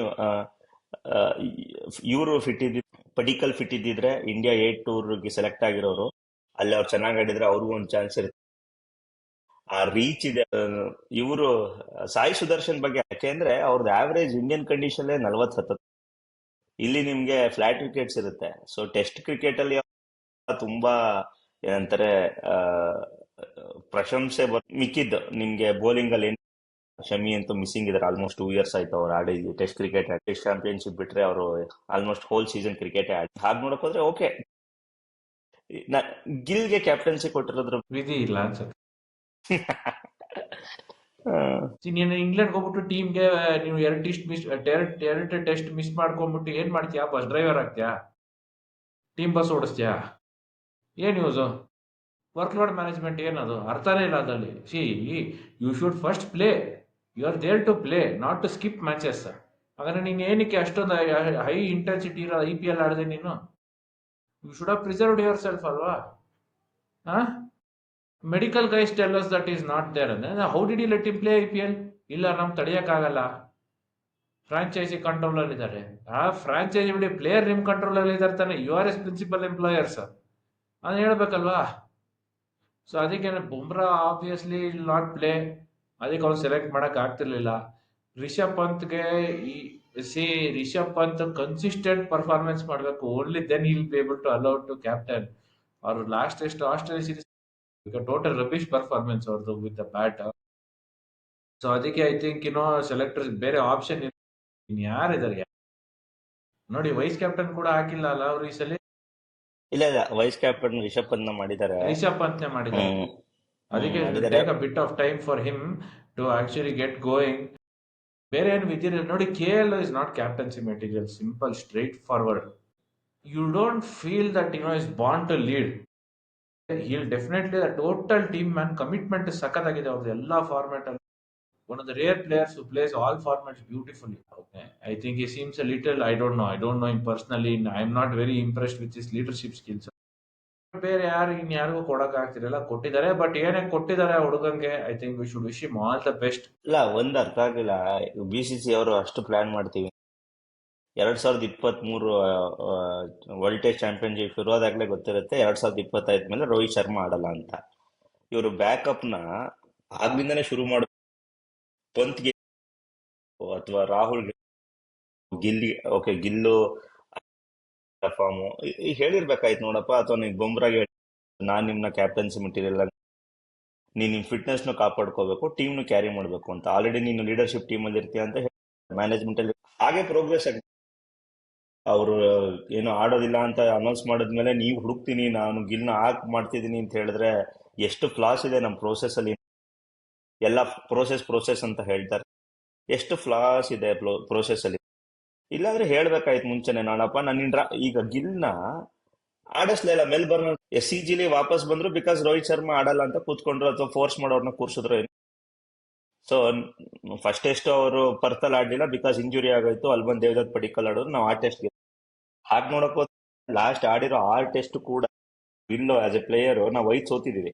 ಇವರು ಫಿಟ್ ಪಡಿಕಲ್ ಫಿಟ್ ಇದ್ದಿದ್ರೆ ಇಂಡಿಯಾ 8 ಟೂರ್ಗೆ ಸೆಲೆಕ್ಟ್ ಆಗಿರೋರು. ಅಲ್ಲಿ ಅವ್ರು ಚೆನ್ನಾಗಿ ಆಡಿದ್ರೆ ಅವ್ರಿಗೂ ಒಂದು ಚಾನ್ಸ್ ಇರುತ್ತೆ. ಆ ರೀಚ್ ಇದೆ. ಇವರು ಸಾಯಿ ಸುದರ್ಶನ್ ಬಗ್ಗೆ, ಯಾಕೆಂದ್ರೆ ಅವ್ರದ್ದು ಆವರೇಜ್ ಇಂಡಿಯನ್ ಕಂಡೀಷನ್ 40 ಇಲ್ಲಿ ನಿಮ್ಗೆ ಫ್ಲಾಟ್ ವಿಕೆಟ್ಸ್ ಇರುತ್ತೆ. ಸೊ ಟೆಸ್ಟ್ ಕ್ರಿಕೆಟ್ ಅಲ್ಲಿ ತುಂಬಾ ಏನಂತಾರೆ ಪ್ರಶಂಸೆ ಮಿಕ್ಕಿದ್ದು ನಿಮ್ಗೆ ಬೌಲಿಂಗ್ ಅಲ್ಲಿ. ಶಮಿ ಅಂತೂ ಮಿಸ್ಸಿಂಗ್ ಇದಾರೆ. ಆಲ್ಮೋಸ್ಟ್ 2 years ಆಯ್ತು ಅವ್ರು ಆಡಿ ಟೆಸ್ಟ್ ಕ್ರಿಕೆಟ್. ಟೆಸ್ಟ್ ಚಾಂಪಿಯನ್ಶಿಪ್ ಬಿಟ್ರೆ ಅವರು ಆಲ್ಮೋಸ್ಟ್ ಹೋಲ್ ಸೀಸನ್ ಕ್ರಿಕೆಟ್ ಆಡಿ. ಹಾಗೆ ನೋಡಕ್ ಹೋದ್ರೆ ಓಕೆ, ಗಿಲ್ಗೆ ಕ್ಯಾಪ್ಟನ್ಸಿ ಕೊಟ್ಟಿರೋದ್ರ ವಿಧಿ ಇಲ್ಲ ಅನ್ಸುತ್ತೆ. ನೀನು ಇಂಗ್ಲೆಂಡ್ ಹೋಗ್ಬಿಟ್ಟು ಟೀಮ್ಗೆ ನೀವು 2 ಟೆಸ್ಟ್ ಮಿಸ್ ಮಾಡ್ಕೊಂಡ್ಬಿಟ್ಟು ಏನ್ ಮಾಡ್ತೀಯಾ? ಬಸ್ ಡ್ರೈವರ್ ಆಗ್ತೀಯಾ? ಟೀಮ್ ಬಸ್ ಓಡಿಸ್ತೀಯಾ? ಏನ್ ಯೂಸು? ವರ್ಕ್ ಲೋಡ್ ಮ್ಯಾನೇಜ್ಮೆಂಟ್ ಏನದು? ಅರ್ಥನೇ ಇಲ್ಲ ಅದಲ್ಲಿ. You should first play. You are there to play, not to skip matches. ಹಾಗಾದ್ರೆ ನೀನು ಏನಕ್ಕೆ ಅಷ್ಟೊಂದು ಹೈ ಇಂಟೆನ್ಸಿಟಿ ಇರೋ IPL ಆಡಿದೆ ನೀನು? You should have preserved yourself ಅಲ್ವಾ? Medical guys tell us that is not there ಅಂದ್ರೆ how did you let him play IPL? ಇಲ್ಲ, ನಮ್ಗೆ ತಡೆಯಕ್ಕಾಗಲ್ಲ, ಫ್ರಾಂಚೈಸಿ ಕಂಟ್ರೋಲ್ ಅಲ್ಲಿ ಇದ್ದಾರೆ. ಆ ಫ್ರಾಂಚೈಸಿ ಬಿಡಿ, ಪ್ಲೇಯರ್ ನಿಮ್ ಕಂಟ್ರೋಲ್ ಅಲ್ಲಿ ಇದ್ದಾರೆ ತಾನೆ. You are as principal employers ಅದನ್ನ ಹೇಳ್ಬೇಕಲ್ವಾ? ಸೊ ಅದಕ್ಕೆ ಬುಮ್ರಾ ಆಬ್ವಿಯಸ್ಲಿ ನಾಟ್ ಪ್ಲೇ. ಅದಕ್ಕೆ ಅವ್ರು ಸೆಲೆಕ್ಟ್ ಮಾಡಕ್ ಆಗ್ತಿರ್ಲಿಲ್ಲ. ರಿಷಬ್ ಪಂತ್ಗೆ ರಿಷಬ್ ಪಂತ್ ಕನ್ಸಿಸ್ಟೆಂಟ್ ಪರ್ಫಾರ್ಮೆನ್ಸ್ ಮಾಡಬೇಕು. Only then will be able to allow to captain. ಅವ್ರು last Australia series total rubbish performance ಅವ್ರದ್ದು ವಿತ್ ದ ಬ್ಯಾಟ್. ಸೊ ಅದಕ್ಕೆ ಐ ಥಿಂಕ್ ಸೆಲೆಕ್ಟರ್ಸ್ ಬೇರೆ ಆಪ್ಷನ್ ಯಾರಿದ್ದಾರೆ ನೋಡಿ. ವೈಸ್ ಕ್ಯಾಪ್ಟನ್ ಕೂಡ ಹಾಕಿಲ್ಲ ಅಲ್ಲ ಅವ್ರು ಈ ಸಲ. ಇಲ್ಲ, ವೈಸ್ ಕ್ಯಾಪ್ಟನ್ ರಿಷಬ್ ಪಂತ್ ಮಾಡಿದ್ದಾರೆ. ರಿಷಬ್ ಪಂತ್ನೇ ಮಾಡಿದ್ದಾರೆ. ಅದಕ್ಕೆ take a bit of time for him to actually get going. ಬೇರೆ ಏನು ವಿಧಿರ ನೋಡಿ. KL is not captaincy material. Simple, straightforward. You don't feel that is born to lead. He'll definitely the total team man commitment is ಸಖತ್ತಾಗಿದೆ ಅವ್ರದ್ದು ಎಲ್ಲಾ format ಅಲ್ಲಿ. One of the rare players who plays all formats beautifully. Okay. I think he seems a little, I don't know him personally. I'm not very impressed with his leadership skills. ಬೇರೆ ಇನ್ಯಾರಿಗೂ ಕೊಡಕ್ ಆಗ್ತಿರಲ್ಲ, ಕೊಟ್ಟಿದ್ದಾರೆ. But ಏನಕ್ಕೆ ಕೊಟ್ಟಿದ್ದಾರೆ ಹುಡುಗಂಗೆ, I think we should wish him all the best. ಇಲ್ಲ, ಒಂದ್ ಅರ್ಥ ಆಗಿಲ್ಲ. BCCI ಅವರು ಅಷ್ಟು ಪ್ಲಾನ್ ಮಾಡ್ತೀವಿ 2023 ವರ್ಲ್ಡ್ ಟೆಸ್ಟ್ ಚಾಂಪಿಯನ್ಶಿಪ್ ಶುರುವಾದಾಗ್ಲೇ ಗೊತ್ತಿರುತ್ತೆ 2025 ಮೇಲೆ ರೋಹಿತ್ ಶರ್ಮಾ ಆಡಲ್ಲ ಅಂತ. ಇವರು ಬ್ಯಾಕಪ್ ನ ಆಗ್ಲಿಂದಾನೇ ಶುರು ಮಾಡ, ಪಂತ್ಗೆ ಅಥವಾ ರಾಹುಲ್ ಗಿಲ್ಲಿ, ಓಕೆ ಗಿಲ್ಲು ಫಾರ್ಮು ಹೇಳಿರ್ಬೇಕಾಯ್ತು ನೋಡಪ್ಪ. ಅಥವಾ ನೀವು ಬುಮ್ರಾಗೆ ನಾನ್ ನಿಮ್ನ ಕ್ಯಾಪ್ಟನ್ಸಿ ಮೆಟೀರಿಯಲ್ ನಿನ್ ಫಿಟ್ನೆಸ್ ನು ಕಾಪಾಡ್ಕೋಬೇಕು, ಟೀಮ್ ನು ಕ್ಯಾರಿ ಮಾಡ್ಬೇಕು ಅಂತ. ಆಲ್ರೆಡಿ ನೀನು ಲೀಡರ್ಶಿಪ್ ಟೀಮ್ ಅಲ್ಲಿ ಇರ್ತೀಯ ಅಂತ ಮ್ಯಾನೇಜ್ಮೆಂಟ್ ಅಲ್ಲಿ ಹಾಗೆ ಪ್ರೋಗ್ರೆಸ್ ಆಗಿದೆ. ಅವರು ಏನು ಆಡೋದಿಲ್ಲ ಅಂತ ಅನೌನ್ಸ್ ಮಾಡಿದ್ಮೇಲೆ ನೀವು ಹುಡುಕ್ತೀನಿ ನಾನು ಗಿಲ್ನ ಮಾಡ್ತಿದ್ದೀನಿ ಅಂತ ಹೇಳಿದ್ರೆ ಎಷ್ಟು ಫ್ಲಾಸ್ ಇದೆ ನಮ್ಮ ಪ್ರೋಸೆಸ್ ಅಲ್ಲಿ. ಎಲ್ಲ ಪ್ರೋಸೆಸ್ ಅಂತ ಹೇಳ್ತಾರೆ, ಎಷ್ಟು ಫ್ಲಾಸ್ ಇದೆ ಪ್ರೋಸೆಸ್ ಅಲ್ಲಿ. ಇಲ್ಲಾಂದ್ರೆ ಹೇಳ್ಬೇಕಾಯ್ತು ಮುಂಚೆನೆ, ನಾನಪ್ಪ ನನ್ನ ಈಗ ಗಿಲ್ನ ಆಡಿಸ್ಲೇ ಇಲ್ಲ. ಮೆಲ್ಬರ್ನ್ SCGಲಿ ವಾಪಸ್ ಬಂದ್ರು ಬಿಕಾಸ್ ರೋಹಿತ್ ಶರ್ಮಾ ಆಡಲ್ಲ ಅಂತ ಕೂತ್ಕೊಂಡ್ರು, ಅಥವಾ ಫೋರ್ಸ್ ಮಾಡೋರ್ನ ಕೂರ್ಸಿದ್ರು. ಸೊ ಫಸ್ಟ್ ಟೆಸ್ಟ್ ಅವರು ಪರ್ತಲ್ ಆಡ್ಲಿಲ್ಲ ಬಿಕಾಸ್ ಇಂಜುರಿ ಆಗೋಯ್ತು. ಅಲ್ಲಿ ಬಂದು ದೇವದತ್ ಪಡಿಕ್ಕಲ್ ಆಡೋರು, ನಾವು ಆ ಟೆಸ್ಟ್ ಹಾಗೆ ನೋಡಕ್ ಲಾಸ್ಟ್ ಆಡಿರೋ 6 ಟೆಸ್ಟ್ ಕೂಡ ಇಲ್ಲೋ ಆಸ್ ಎ ಪ್ಲೇಯರ್ ನಾವು 5 ಸೋತಿದೀವಿ.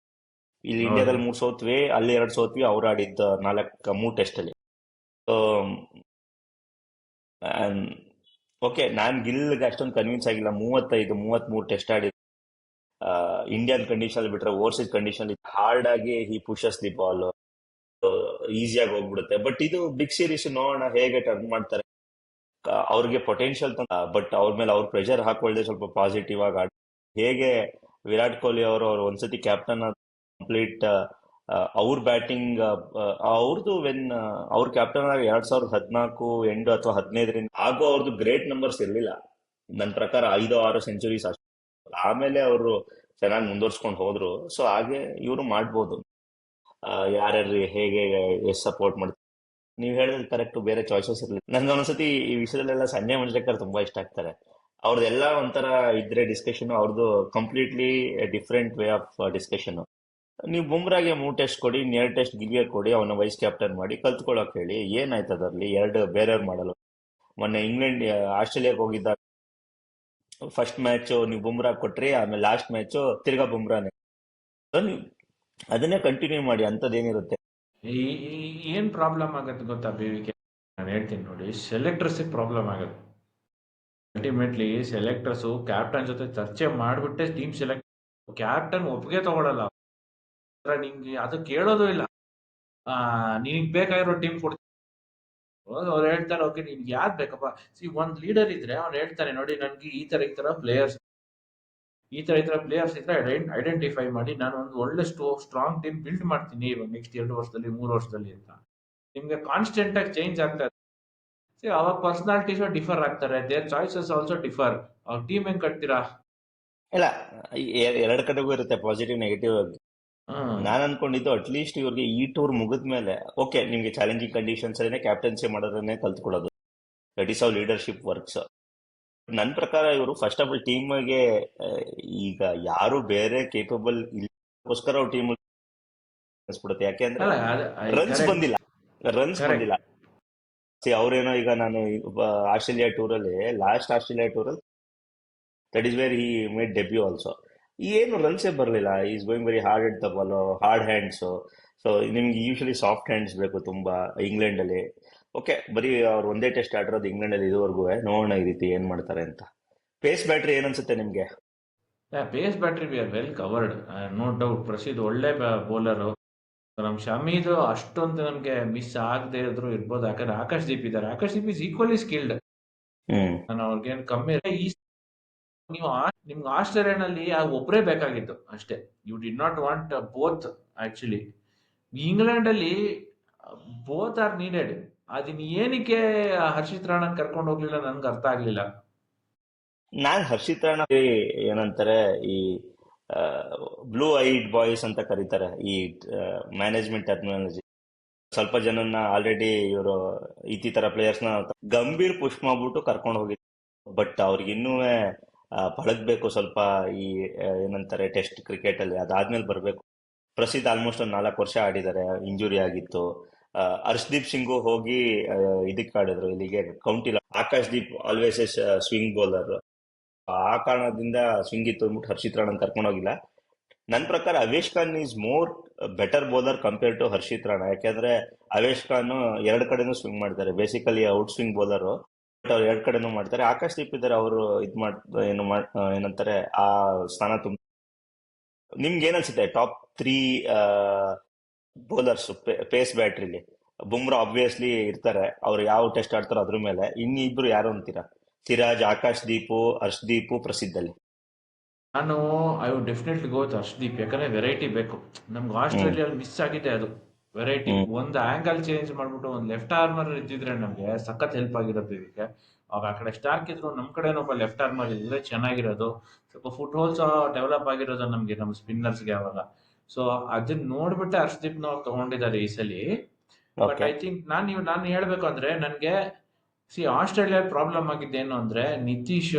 ಇಲ್ಲಿ ಇಂಡಿಯಾದಲ್ಲಿ 3 ಸೋತ್ವಿ, ಅಲ್ಲಿ 2 ಸೋತ್ವಿ. ಅವ್ರು ಆಡಿದ್ದ 3 ಟೆಸ್ಟ್ ಅಲ್ಲಿ. ಓಕೆ, ನಾನ್ ಗಿಲ್ಗೆ ಅಷ್ಟೊಂದು ಕನ್ವಿನ್ಸ್ ಆಗಿಲ್ಲ. 33 ಟೆಸ್ಟ್ ಆಡಿ ಇಂಡಿಯನ್ ಕಂಡೀಷನ್ ಬಿಟ್ರೆ ಓವರ್ಸೀಸ್ ಕಂಡೀಷನ್ ಹಾರ್ಡ್ ಆಗಿ ಹಿ ಪುಷಸ್ ದಿ ಬಾಲ್, ಈಸಿಯಾಗಿ ಹೋಗ್ಬಿಡುತ್ತೆ. ಬಟ್ ಇದು ಬಿಗ್ ಸೀರೀಸ್, ನೋಡೋಣ ಹೇಗೆ ಟರ್ನ್ ಮಾಡ್ತಾರೆ. ಅವ್ರಿಗೆ ಪೊಟೆನ್ಶಿಯಲ್ ಬಟ್ ಅವ್ರ ಮೇಲೆ ಅವ್ರ ಪ್ರೆಷರ್ ಹಾಕೊಳ್ಳದೆ ಸ್ವಲ್ಪ ಪಾಸಿಟಿವ್ ಆಗಿ ಹೇಗೆ ವಿರಾಟ್ ಕೊಹ್ಲಿ ಅವರು ಒಂದ್ಸತಿ ಕ್ಯಾಪ್ಟನ್ ಕಂಪ್ಲೀಟ್ ಅವ್ರ ಬ್ಯಾಟಿಂಗ್ ಅವ್ರದ್ದು ಅವ್ರ ಕ್ಯಾಪ್ಟನ್ ಆಗಿ 2014 ಎಂಡ್ ಅಥವಾ 15 ಆಗೋ ಅವ್ರದ್ದು ಗ್ರೇಟ್ ನಂಬರ್ಸ್ ಇರ್ಲಿಲ್ಲ ನನ್ನ ಪ್ರಕಾರ. 5-6 ಸೆಂಚುರೀಸ್ ಅಷ್ಟೇ. ಆಮೇಲೆ ಅವರು ಚೆನ್ನಾಗಿ ಮುಂದುವರ್ಸ್ಕೊಂಡು ಹೋದ್ರು. ಸೊ ಹಾಗೆ ಇವರು ಮಾಡ್ಬೋದು. ಯಾರ್ಯಾರು ಹೇಗೆ ಎಷ್ಟು ಸಪೋರ್ಟ್ ಮಾಡ್ತಾರೆ ನೀವ್ ಹೇಳಿದ್ರೆ ಕರೆಕ್ಟ್, ಬೇರೆ ಚಾಯ್ಸಸ್ ಇರಲಿಲ್ಲ. ನನ್ಗೆ ಒಂದ್ಸತಿ ಈ ವಿಷಯದಲ್ಲೆಲ್ಲ ಸಂಜಯ್ ಮಂಜ್ರೇಕರ್ ತುಂಬಾ ಇಷ್ಟ ಆಗ್ತಾರೆ. ಅವ್ರದ್ದೆಲ್ಲ ಒಂಥರ ಇದ್ರೆ ಡಿಸ್ಕಷನ್, ಅವ್ರದ್ದು completely different way of discussion. ನೀವು ಬುಮ್ರಾಗೆ 3 ಟೆಸ್ಟ್ ಕೊಡಿ, 2 ಟೆಸ್ಟ್ ಗಿಲ್ಗೆ ಕೊಡಿ, ಅವನ ವೈಸ್ ಕ್ಯಾಪ್ಟನ್ ಮಾಡಿ ಕಲ್ತ್ಕೊಳಕ್ ಹೇಳಿ. ಏನಾಯ್ತು ಅದರಲ್ಲಿ? 2 ಬೇರೆಯವ್ರು ಮಾಡಲ್ಲ. ಮೊನ್ನೆ ಇಂಗ್ಲೆಂಡ್ ಆಸ್ಟ್ರೇಲಿಯಾಗೆ ಹೋಗಿದ್ದಾಗ ಫಸ್ಟ್ ಮ್ಯಾಚ್ ನೀವು ಬುಮ್ರಾ ಕೊಟ್ರಿ, ಆಮೇಲೆ ಲಾಸ್ಟ್ ಮ್ಯಾಚ್ ತಿರ್ಗಾ ಬುಮ್ರಾನೆ. ಅದನ್ನೇ ಕಂಟಿನ್ಯೂ ಮಾಡಿ, ಅಂತದೇನಿರುತ್ತೆ. ಏನ್ ಪ್ರಾಬ್ಲಮ್ ಆಗತ್ತೆ ಗೊತ್ತಾ BVK? ನಾನು ಹೇಳ್ತೀನಿ ನೋಡಿ, ಸೆಲೆಕ್ಟರ್ಸ್ ಪ್ರಾಬ್ಲಮ್ ಆಗುತ್ತೆ. ಅಲ್ಟಿಮೇಟ್ಲಿ ಸೆಲೆಕ್ಟರ್ಸ್ ಕ್ಯಾಪ್ಟನ್ ಜೊತೆ ಚರ್ಚೆ ಮಾಡ್ಬಿಟ್ಟೆ ಟೀಮ್ ಸೆಲೆಕ್ಟ್. ಕ್ಯಾಪ್ಟನ್ ಒಪ್ಪಿಗೆ ತಗೊಳಲ್ಲ, ನಿಂಗೆ ಅದು ಕೇಳೋದು ಇಲ್ಲ. ನಿನಗ್ ಬೇಕಾಗಿರೋ ಟೀಮ್ ಕೊಡ್ತೀನಿ. ಅವ್ರು ಹೇಳ್ತಾರೆ, ಓಕೆ ನಿನ್ಗೆ ಯಾವ್ದು ಬೇಕಪ್ಪ. ಒಂದ್ ಲೀಡರ್ ಇದ್ರೆ ಅವ್ನು ಹೇಳ್ತಾನೆ, ನೋಡಿ ನನ್ಗೆ ಈ ತರ ಪ್ಲೇಯರ್ಸ್ ಇದ್ರೆ ಐಡೆಂಟಿಫೈ ಮಾಡಿ ನಾನು ಒಂದು ಒಳ್ಳೆ ಸ್ಟ್ರಾಂಗ್ ಟೀಮ್ ಬಿಲ್ಡ್ ಮಾಡ್ತೀನಿ ನೆಕ್ಸ್ಟ್ 2 ವರ್ಷದಲ್ಲಿ 3 ವರ್ಷದಲ್ಲಿ ಅಂತ. ನಿಮ್ಗೆ ಕಾನ್ಸ್ಟೆಂಟ್ ಆಗಿ ಚೇಂಜ್ ಆಗ್ತಾ ಇದೆ. ಅವಾಗ ಪರ್ಸನಾಲಿಟೀಸ್ ಡಿಫರ್ ಆಗ್ತಾರೆ, ದೇರ್ ಚಾಯ್ಸಸ್ ಆಲ್ಸೋ ಡಿಫರ್. ಅವ್ರ ಟೀಮ್ ಹೆಂಗ್ ಕಟ್ತೀರಾ? ಇಲ್ಲ, 2 ಕಡೆಗೂ ಇರುತ್ತೆ ಪಾಸಿಟಿವ್ ನೆಗೆಟಿವ್. ನಾನು ಅನ್ಕೊಂಡಿದ್ದು ಅಟ್ಲೀಸ್ಟ್ ಇವ್ರಿಗೆ ಈ ಟೂರ್ ಮುಗಿದ್ಮೇಲೆ ಓಕೆ, ನಿಮ್ಗೆ ಚಾಲೆಂಜಿಂಗ್ ಕಂಡೀಷನ್ಸ್ ಅಲ್ಲೇ ಕ್ಯಾಪ್ಟನ್ಸಿ ಮಾಡೋದನ್ನೇ ಕಲ್ತ್ಕೊಳ್ಳೋದು. That is all leadership works. ನನ್ನ ಪ್ರಕಾರ ಇವರು ಫಸ್ಟ್ ಆಫ್ ಆಲ್ ಟೀಮ್ಗೆ ಈಗ ಯಾರು ಬೇರೆ ಕೇಪಬಲ್ ಇಲ್ಲೋಸ್ಕರ ಅವ್ರ ಟೀಮ್ ಅನ್ಸ್ಬಿಡುತ್ತೆ. ಯಾಕೆಂದ್ರೆ ರನ್ಸ್ ಬಂದಿಲ್ಲ. ಅವ್ರೇನೋ ಈಗ ನಾನು ಆಸ್ಟ್ರೇಲಿಯಾ ಟೂರಲ್ಲಿ ಲಾಸ್ಟ್ ಆಸ್ಟ್ರೇಲಿಯಾ ಟೂರಲ್ಲಿ that is where he made debut also. ಏನು ರನ್ಸೇ ಬರಲಿಲ್ಲ. Is going very hard at the ball, hard hands. So ನಿಮ್ಗೆ ಯೂಶಲಿ ಸಾಫ್ಟ್ ಹ್ಯಾಂಡ್ಸ್ ಬೇಕು ತುಂಬಾ ಇಂಗ್ಲೆಂಡ್ ಅಲ್ಲಿ. ಓಕೆ, ಬರೀ ಅವ್ರು ಒಂದೇ ಟೆಸ್ಟ್ ಆಡಿರೋದು ಇಂಗ್ಲೆಂಡ್ ಅಲ್ಲಿ ಇದುವರೆಗೂ. ನೋಡೋಣ ಈ ರೀತಿ ಏನ್ ಮಾಡ್ತಾರೆ ಅಂತ. ಪೇಸ್ ಬ್ಯಾಟ್ರಿ ಏನನ್ಸುತ್ತೆ ನಿಮ್ಗೆ? Pace battery we are well covered, no doubt. Prasidh ಒಳ್ಳೆ ಬೌಲರ್. ನಮ್ ಶಮೀದು ಅಷ್ಟೊಂದು ನಮ್ಗೆ ಮಿಸ್ ಆಗದೆ ಇದ್ರು ಇರ್ಬೋದು, ಯಾಕಂದ್ರೆ ಆಕಾಶ್ ದೀಪ್ ಇದ್ದಾರೆ. Akash Deep is equally skilled. ನಾನು ಅವ್ರಿಗೇನು ಕಮ್ಮಿ. ನೀವು ನಿಮ್ಗೆ ಆಸ್ಟ್ರೇಲಿಯಾನಲ್ಲಿ ಒಬ್ಬರೇ ಬೇಕಾಗಿತ್ತು ಅಷ್ಟೇ. You did not want both actually. England ಅಲ್ಲಿ ಬೋತ್ ಆರ್ ನೀಡೆಡ್. ಅದನ್ನ ಏನಕ್ಕೆ ಹರ್ಷಿತ್ ರಾಣನ್ ಕರ್ಕೊಂಡು ಹೋಗ್ಲಿಲ್ಲ ನನ್ಗೆ ಅರ್ಥ ಆಗ್ಲಿಲ್ಲ. ನಾನ್ ಹರ್ಷಿತ್ ರಾಣ ಏನಂತಾರೆ, ಈ ಬ್ಲೂ ಐಡ್ ಬಾಯ್ಸ್ ಅಂತ ಕರೀತಾರೆ ಈ ಮ್ಯಾನೇಜ್ಮೆಂಟ್ ಟರ್ಮಿನಾಲಜಿ. ಸ್ವಲ್ಪ ಜನನ್ನ ಆಲ್ರೆಡಿ ಇವರು ಈ ತರ ಪ್ಲೇಯರ್ಸ್ನ ಗಂಭೀರ್ ಪುಷ್ ಮಾಡ್ಬಿಟ್ಟು ಕರ್ಕೊಂಡು ಹೋಗಿದ್ರು. ಬಟ್ ಅವ್ರಿಗೆ ಇನ್ನೂ ಪಳಗ್ಬೇಕು ಸ್ವಲ್ಪ ಈ ಏನಂತಾರೆ ಟೆಸ್ಟ್ ಕ್ರಿಕೆಟ್ ಅಲ್ಲಿ. ಅದಾದ್ಮೇಲೆ ಬರ್ಬೇಕು. ಪ್ರಸಿದ್ಧ ಆಲ್ಮೋಸ್ಟ್ ಒಂದು 4 ವರ್ಷ ಆಡಿದ್ದಾರೆ, ಇಂಜುರಿ ಆಗಿತ್ತು. ಹರ್ಷದೀಪ್ ಸಿಂಗು ಹೋಗಿ ಇದಕ್ಕೆ ಆಡಿದ್ರು, ಇಲ್ಲಿಗೆ ಕೌಂಟಿಲ್ಲ. Akash Deep always as swing bowler. ಆ ಕಾರಣದಿಂದ ಸ್ವಿಂಗ್ ಇತ್ತು ಅಂದ್ಬಿಟ್ಟು ಹರ್ಷಿತ್ ರಾಣನ್ ಕರ್ಕೊಂಡು ಹೋಗಿಲ್ಲ. ನನ್ನ ಪ್ರಕಾರ Avesh Khan is more better bowler compare to Harshit Rana. ಯಾಕೆಂದ್ರೆ ಅವೇಶ್ ಖಾನ್ 2 ಕಡೆನೂ ಸ್ವಿಂಗ್ ಮಾಡ್ತಾರೆ, basically out swing bowler. But ಅವ್ರು 2 ಕಡೆನೂ ಮಾಡ್ತಾರೆ. ಆಕಾಶ್ ದೀಪ್ ಇದ್ದಾರೆ, ಅವರು ಏನಂತಾರೆ ಆ ಸ್ಥಾನ ತುಂಬ. ನಿಮ್ಗೆ ಏನನ್ಸುತ್ತೆ ಟಾಪ್ 3 ಬೌಲರ್ಸ್ ಪೇಸ್ ಬ್ಯಾಟ್ರಿಲಿ? ಬುಮ್ರಾ ಆಬ್ವಿಯಸ್ಲಿ ಇರ್ತಾರೆ, ಅವ್ರು ಯಾವ ಟೆಸ್ಟ್ ಆಡ್ತಾರೋ ಅದ್ರ ಮೇಲೆ. ಇನ್ನಿಬ್ರು ಯಾರು ಅಂತೀರಾ? ಸಿರಾಜ್, ಆಕಾಶ್ ದೀಪು, ಹರ್ಷದೀಪು, ಪ್ರಸಿದ್ಧಲ್ಲಿ ನಾನು I would definitely go with Harshdeep. ಯಾಕಂದ್ರೆ ವೆರೈಟಿ ಬೇಕು. ನಮ್ಗೆ ಹ್ಮ್ ಆಸ್ಟ್ರೇಲಿಯಲ್ಲಿ ಮಿಸ್ ಆಗಿದೆ ಅದು ವೆರೈಟಿ. ಹ್ಮ್ ಒಂದು ಆಂಗಲ್ ಚೇಂಜ್ ಮಾಡ್ಬಿಟ್ಟು ಒಂದು ಲೆಫ್ಟ್ ಆರ್ಮರ್ ಇದ್ದಿದ್ರೆ ನಮ್ಗೆ ಸಖತ್ ಹೆಲ್ಪ್ ಆಗಿರೋದು ಇದಕ್ಕೆ. ಅವಾಗ ಆ ಕಡೆ ಸ್ಟಾರ್ಕ್ ಇದ್ರು, ನಮ್ ಕಡೆ ಒಬ್ಬ ಲೆಫ್ಟ್ ಆರ್ಮರ್ ಇದ್ರೆ ಚೆನ್ನಾಗಿರೋದು. ಸ್ವಲ್ಪ ಫುಟ್ ಹೋಲ್ಸ್ ಡೆವಲಪ್ ಆಗಿರೋದು ನಮ್ಗೆ, ನಮ್ಮ ಸ್ಪಿನ್ನರ್ಸ್ಗೆ ಅವಾಗ. ಸೊ ಅದನ್ನ ನೋಡ್ಬಿಟ್ಟೆ ಹರ್ಷದೀಪ್ ನಾವು ತಗೊಂಡಿದ್ದಾರೆ ಈ ಸಲಿ. ಬಟ್ ಓಕೆ ಐ ಥಿಂಕ್ ನಾನು ಹೇಳ್ಬೇಕು ಅಂದ್ರೆ ನನ್ಗೆ ಆಸ್ಟ್ರೇಲಿಯಾ ಪ್ರಾಬ್ಲಮ್ ಆಗಿದ್ದೇನು ಅಂದ್ರೆ ನಿತೀಶ್,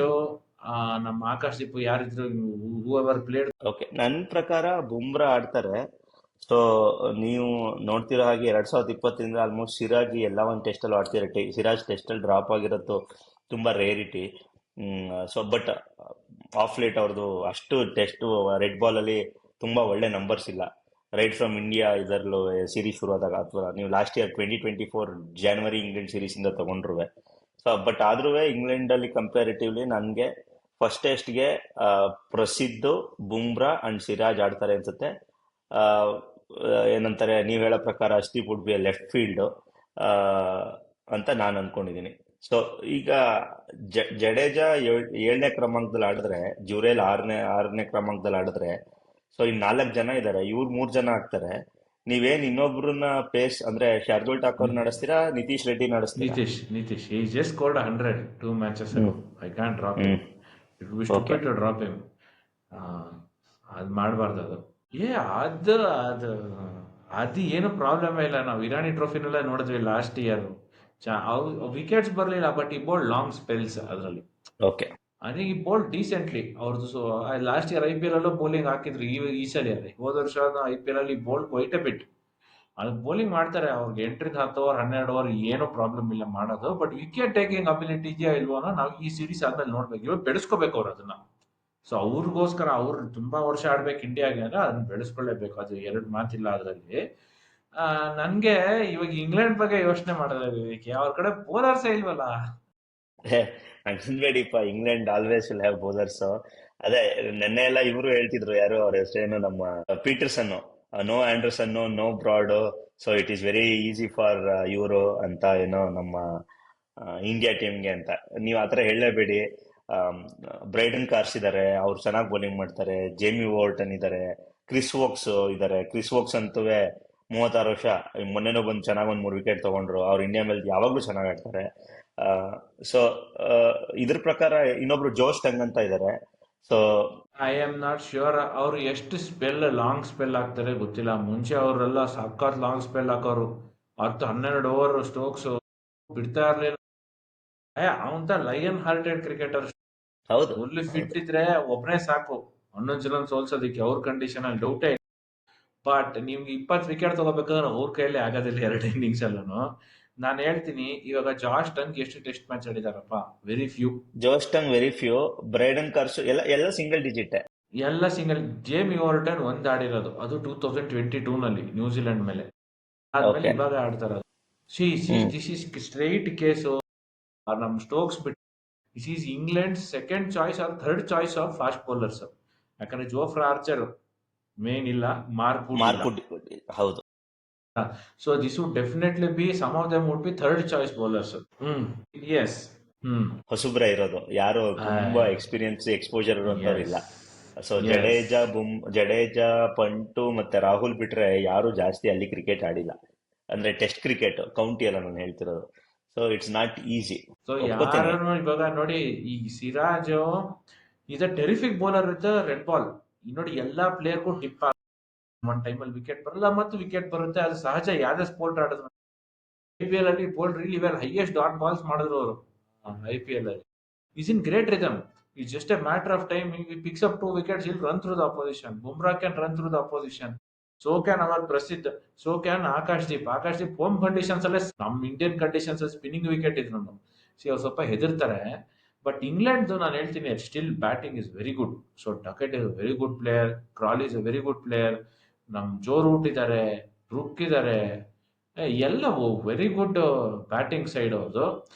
ನಮ್ಮ ಆಕಾಶದೀಪ್ ಯಾರಿದ್ರು, ಹೂಎವರ್ ಪ್ಲೇಡ್. ಓಕೆ ನನ್ನ ಪ್ರಕಾರ ಬುಮ್ರಾ ಆಡ್ತಾರೆ. ಸೊ ನೀವು ನೋಡ್ತಿರೋ ಹಾಗೆ 2020 ಆಲ್ಮೋಸ್ಟ್ ಸಿರಾಜ್ ಎಲ್ಲ ಒಂದು ಟೆಸ್ಟ್ ಅಲ್ಲಿ ಆಡ್ತಿರೋ, ಸಿರಾಜ್ ಟೆಸ್ಟ್ ಅಲ್ಲಿ ಡ್ರಾಪ್ ಆಗಿರೋದು ತುಂಬಾ ರೇರಿಟಿ. ಸೊ ಬಟ್ ಆಫ್ ಲೇಟ್ ಅವ್ರದ್ದು ಅಷ್ಟು ಟೆಸ್ಟ್ ರೆಡ್ ಬಾಲ್ ಅಲ್ಲಿ ತುಂಬಾ ಒಳ್ಳೆ ನಂಬರ್ಸ್ ಇಲ್ಲ. ರೈಟ್ ಫ್ರಮ್ ಇಂಡಿಯಾ ಇದರಲ್ಲೂ ಸೀರೀಸ್ ಶುರುವಾದಾಗ, ಅಥವಾ ನೀವು last year 2024 January England series ಇಂದ ತಗೊಂಡ್ರು. ಸೊ ಬಟ್ ಆದ್ರೂ ಇಂಗ್ಲೆಂಡ್ ಅಲ್ಲಿ ಕಂಪ್ಯಾರಿಟಿವ್ಲಿ ನನಗೆ ಫಸ್ಟ್ ಟೆಸ್ಟ್ಗೆ ಪ್ರಸಿದ್ಧ, ಬುಮ್ರಾ ಅಂಡ್ ಸಿರಾಜ್ ಆಡ್ತಾರೆ ಅನ್ಸುತ್ತೆ. ಆ, ಏನಂತಾರೆ ನೀವು ಹೇಳೋ ಪ್ರಕಾರ Harshdeep would be left field ಅಂತ ನಾನು ಅನ್ಕೊಂಡಿದ್ದೀನಿ. ಸೊ ಈಗ ಜಡೇಜಾ 7ನೇ ಕ್ರಮಾಂಕದಲ್ಲಿ ಆಡಿದ್ರೆ, ಜುರೇಲ್ ಆರನೇ ಕ್ರಮಾಂಕದಲ್ಲಿ ಆಡಿದ್ರೆ, ಸೊ ಇನ್ 4 ಜನ ಇದ್ದಾರೆ, ಇವ್ರು 3 ಜನ ಆಗ್ತಾರೆ. ನೀವೇನ್ ಇನ್ನೊಬ್ರನ್ನ ಪೇಸ್ ಅಂದ್ರೆ ಶಾರ್ದೂಲ್ ಠಾಕೂರ್ ನಡೆಸ್ತೀರಾ, ನಿತೀಶ್ ರೆಡ್ಡಿ ನಡೆಸ್ತೀರಾ? Nitish he just scored 100 2 matches hmm ago. I can't drop him. Hmm It would be okay stupid to drop him. ಅದು ಮಾಡಬಾರ್ದು ಅದು. ಏ ಅದು ಅದು ಅದು ಏನು ಪ್ರಾಬ್ಲಮೇ ಇಲ್ಲ. ನಾವು ಇರಾನಿ ಟ್ರೋಫಿನೆಲ್ಲ ನೋಡಿದ್ವಿ ಲಾಸ್ಟ್ ಇಯರ್. ವಿಕೆಟ್ಸ್ ಬರಲಿಲ್ಲ, ಬಟ್ ಈ ಬೋಲ್ಡ್ ಲಾಂಗ್ ಸ್ಪೆಲ್ಸ್ ಅದರಲ್ಲಿ. ಓಕೆ ಅದೇ ಈ ಬೋಲ್ಡ್ ಡೀಸೆಂಟ್ಲಿ ಅವ್ರದ್ದು. ಸೊ ಲಾಸ್ಟ್ ಇಯರ್ IPL ಅಲ್ಲೂ ಬೌಲಿಂಗ್ ಹಾಕಿದ್ರು. ಈ ಸಲ ಅಲ್ಲಿ ಹೋದ ವರ್ಷ IPL ಅಲ್ಲಿ ಬೋಲ್ಡ್ ವೈಟ್ ಬಿಟ್ ಅದು ಬೌಲಿಂಗ್ ಮಾಡ್ತಾರೆ. ಅವ್ರಿಗೆ 8ರಿಂದ 10 ಓವರ್ 12 ಓವರ್ ಏನೋ ಪ್ರಾಬ್ಲಮ್ ಇಲ್ಲ ಮಾಡೋದು. ಬಟ್ ವಿಕೆಟ್ ಟೇಕಿಂಗ್ ಅಬಿಲಿಟಿ ಇದೆಯಾ ಇಲ್ವೋ ಅನ್ನೋ ನಾವು ಈ ಸೀರೀಸ್ ಆದ್ಮೇಲೆ ನೋಡ್ಬೇಕು. ಇವಾಗ ಬೆಳೆಸ್ಕೋಬೇಕು ಅವ್ರು ಅದನ್ನ. ಸೊ ಅವ್ರಿಗೋಸ್ಕರ ಅವ್ರು ತುಂಬಾ ವರ್ಷ ಆಡ್ಬೇಕು ಇಂಡಿಯಾಗೆ ಅಂದ್ರೆ ಅದನ್ನ ಬೆಳೆಸ್ಕೊಳ್ಳೇಬೇಕು. ಅದು ಎರಡು ಮಾತಿಲ್ಲ ಅದರಲ್ಲಿ. ನನ್ಗೆ ಇವಾಗ ಇಂಗ್ಲೆಂಡ್ ಬಗ್ಗೆ ಯೋಚನೆ ಮಾಡಿದ್ರೆ ವಿವೇಕ್, ಅವ್ರ ಕಡೆ ಬೌಲರ್ಸೇ ಇಲ್ವಲ್ಲ. ಅನ್ಬೇಡಿಪ್ಪ, England always will have bowlers. ಅದೇ ನೆನ್ನೆ ಎಲ್ಲ ಇವರು ಹೇಳ್ತಿದ್ರು, ಯಾರು ಅವ್ರ ಹೆಸರೇನು, ನಮ್ಮ Pietersen, no Anderson, no Broad, so it is very easy for ಇವರು ಅಂತ, ಏನೋ ನಮ್ಮ ಇಂಡಿಯಾ ಟೀಮ್ಗೆ ಅಂತ. ನೀವು ಆತರ ಹೇಳಲೇಬೇಡಿ. ಬ್ರೈಡನ್ ಕಾರ್ಸ್ ಇದಾರೆ, ಅವ್ರು ಚೆನ್ನಾಗಿ ಬೌಲಿಂಗ್ ಮಾಡ್ತಾರೆ. ಜೇಮಿ ವೋರ್ಟನ್ ಇದಾರೆ, ಕ್ರಿಸ್ ವೋಕ್ಸ್ ಇದಾರೆ. ಕ್ರಿಸ್ ವೋಕ್ಸ್ ಅಂತೂ 36 ವರ್ಷ, ಮೊನ್ನೆನೂ ಬಂದು ಚೆನ್ನಾಗಿ ಒಂದು 3 ವಿಕೆಟ್ ತಗೊಂಡ್ರು. ಅವ್ರು ಇಂಡಿಯಾ ಮೇಲೆ ಯಾವಾಗ್ಲೂ ಚೆನ್ನಾಗಿ ಆಡ್ತಾರೆ. ಸೊ ಇದ್ರ ಪ್ರಕಾರ ಇನ್ನೊಬ್ರು ಜೋಶ್ ಟಂಗ್ ಅಂತ ಇದ್ದಾರೆ. So I am not sure ಅವ್ರು ಎಷ್ಟು ಲಾಂಗ್ ಸ್ಪೆಲ್ ಹಾಕ್ತಾರೆ ಗೊತ್ತಿಲ್ಲ. ಮುಂಚೆ ಅವರೆಲ್ಲ ಸಖತ್ ಲಾಂಗ್ ಸ್ಪೆಲ್ ಹಾಕೋರು. 10-12 ಓವರ್ ಸ್ಟೋಕ್ಸ್ ಬಿಡ್ತಾ ಇರ್ಲಿಲ್ಲ. ಅವಂತ ಲಯನ್ ಹಾರ್ಟೆಡ್ ಕ್ರಿಕೆಟರ್. ಹೌದು ಫುಲ್ ಹೌದು ಫಿಟ್ ಇದ್ರೆ ಒಬ್ಬನೇ ಸಾಕು 11 ಜನ ಸೋಲ್ಸೋದಕ್ಕೆ. ಅವ್ರ ಕಂಡೀಷನ್ ಅಲ್ಲಿ ಡೌಟೇ. ಬಟ್ ನಿಮ್ಗೆ 20 ವಿಕೆಟ್ ತಗೋಬೇಕಾದ್ರೆ ಅವ್ರ ಕೈಯಲ್ಲಿ ಆಗೋದಿಲ್ಲ 2 ಇನ್ನಿಂಗ್ಸ್ ಅಲ್ಲೂ. ನಾನು ಹೇಳ್ತೀನಿ, ಇವಾಗ ಜಾಶ್ ಟಂಗ್ ಎಷ್ಟು ಟೆಸ್ಟ್ ಮ್ಯಾಚ್ ಆಡಿದಾರಪ್ಪ? Very few. Josh Tongue very few. Brydon Carse ಎಲ್ಲ ಸಿಂಗಲ್ ಡಿಜಿಟ್. ಎಲ್ಲ ಸಿಂಗಲ್. ಜೇಮಿ ವಾರ್ಟನ್ ಒಂದ್ ಆಡಿರೋದು, ಅದು 2022ನಲ್ಲಿ ನ್ಯೂಜಿಲೆಂಡ್ ಮೇಲೆ. ಆದ್ಮೇಲೆ ಓಕೆ ಇವಾಗ ಆಡ್ತಾರ. Hmm this is straight case. ನಮ್ ಸ್ಟೋಕ್ಸ್ ಬಿಟ್ಟು this is England second choice or third choice of fast bowlers. ಯಾಕಂದ್ರೆ ಜೋಫ್ರಾ ಆರ್ಚರ್ ಮೇನ್ ಇಲ್ಲ, ಮಾರ್ಕ್ವುಡ್ ಇಲ್ಲ. ಮಾರ್ಕ್ ಹೌದು. So this would definitely be, some of them would be third choice bowlers. Yes. ಹೊಸಬ್ರ ಇರೋದು, ಯಾರು ತುಂಬಾ experience exposure ಇರುವಂತವ್ರು ಇಲ್ಲ. Yes. So yes. Jadeja, Pant ಮತ್ತೆ ರಾಹುಲ್ ಬಿಟ್ರೆ ಯಾರು ಜಾಸ್ತಿ ಅಲ್ಲಿ ಕ್ರಿಕೆಟ್ ಆಡಿಲ್ಲ. ಅಂದ್ರೆ ಟೆಸ್ಟ್ ಕ್ರಿಕೆಟ್ ಕೌಂಟಿ ಅಲ್ಲ ನಾನು ಹೇಳ್ತಿರೋದು. So it's not easy, so ಒಪ್ಕೋತೀನಿ. ಯಾರನ್ನು ಇವಾಗ ನೋಡಿ, ಈ Siraj is a terrific bowler with red ball. ನೋಡಿ ಎಲ್ಲಾ ಪ್ಲೇಯರ್ಗೂ ಟಿಪ್ ಒಂದ್ ಟೈಮಲ್ಲಿ ವಿಕೆಟ್ ಬರಲ್ಲ ಮತ್ತು ವಿಕೆಟ್ ಬರುತ್ತೆ, ಅದು ಸಹಜ. ಯಾವ್ದೇ ಸ್ಪೋರ್ಟ್ ಆಡಿದ್ರು IPL ಅಲ್ಲಿ bold really well, highest dot balls ಮಾಡಿದ್ರು ಅವರು IPL ಅಲ್ಲಿ. Is in great rhythm. It's just A matter of time. He picks up 2 wickets, he'll run through the opposition. Bumrah can run through the opposition. So can our Prasidh. So can Akashdeep. Akashdeep home conditions ಅಲ್ಲೇ, ನಮ್ಮ Indian conditions spinning wicket ಇದ್ರು ಅವ್ರು ಸ್ವಲ್ಪ ಹೆದರ್ತಾರೆ. But England ನಾನು ಹೇಳ್ತೀನಿ, still batting is very good. So Duckett is very good player, Crawley is very good player, ನಮ್ Joe Root ಇದ್ದಾರೆ, Brook ಇದ್ದಾರೆ, ಎಲ್ಲ ವೆರಿ ಗುಡ್ ಬ್ಯಾಟಿಂಗ್ ಸೈಡ್ ಅವ್ರದ್ದು.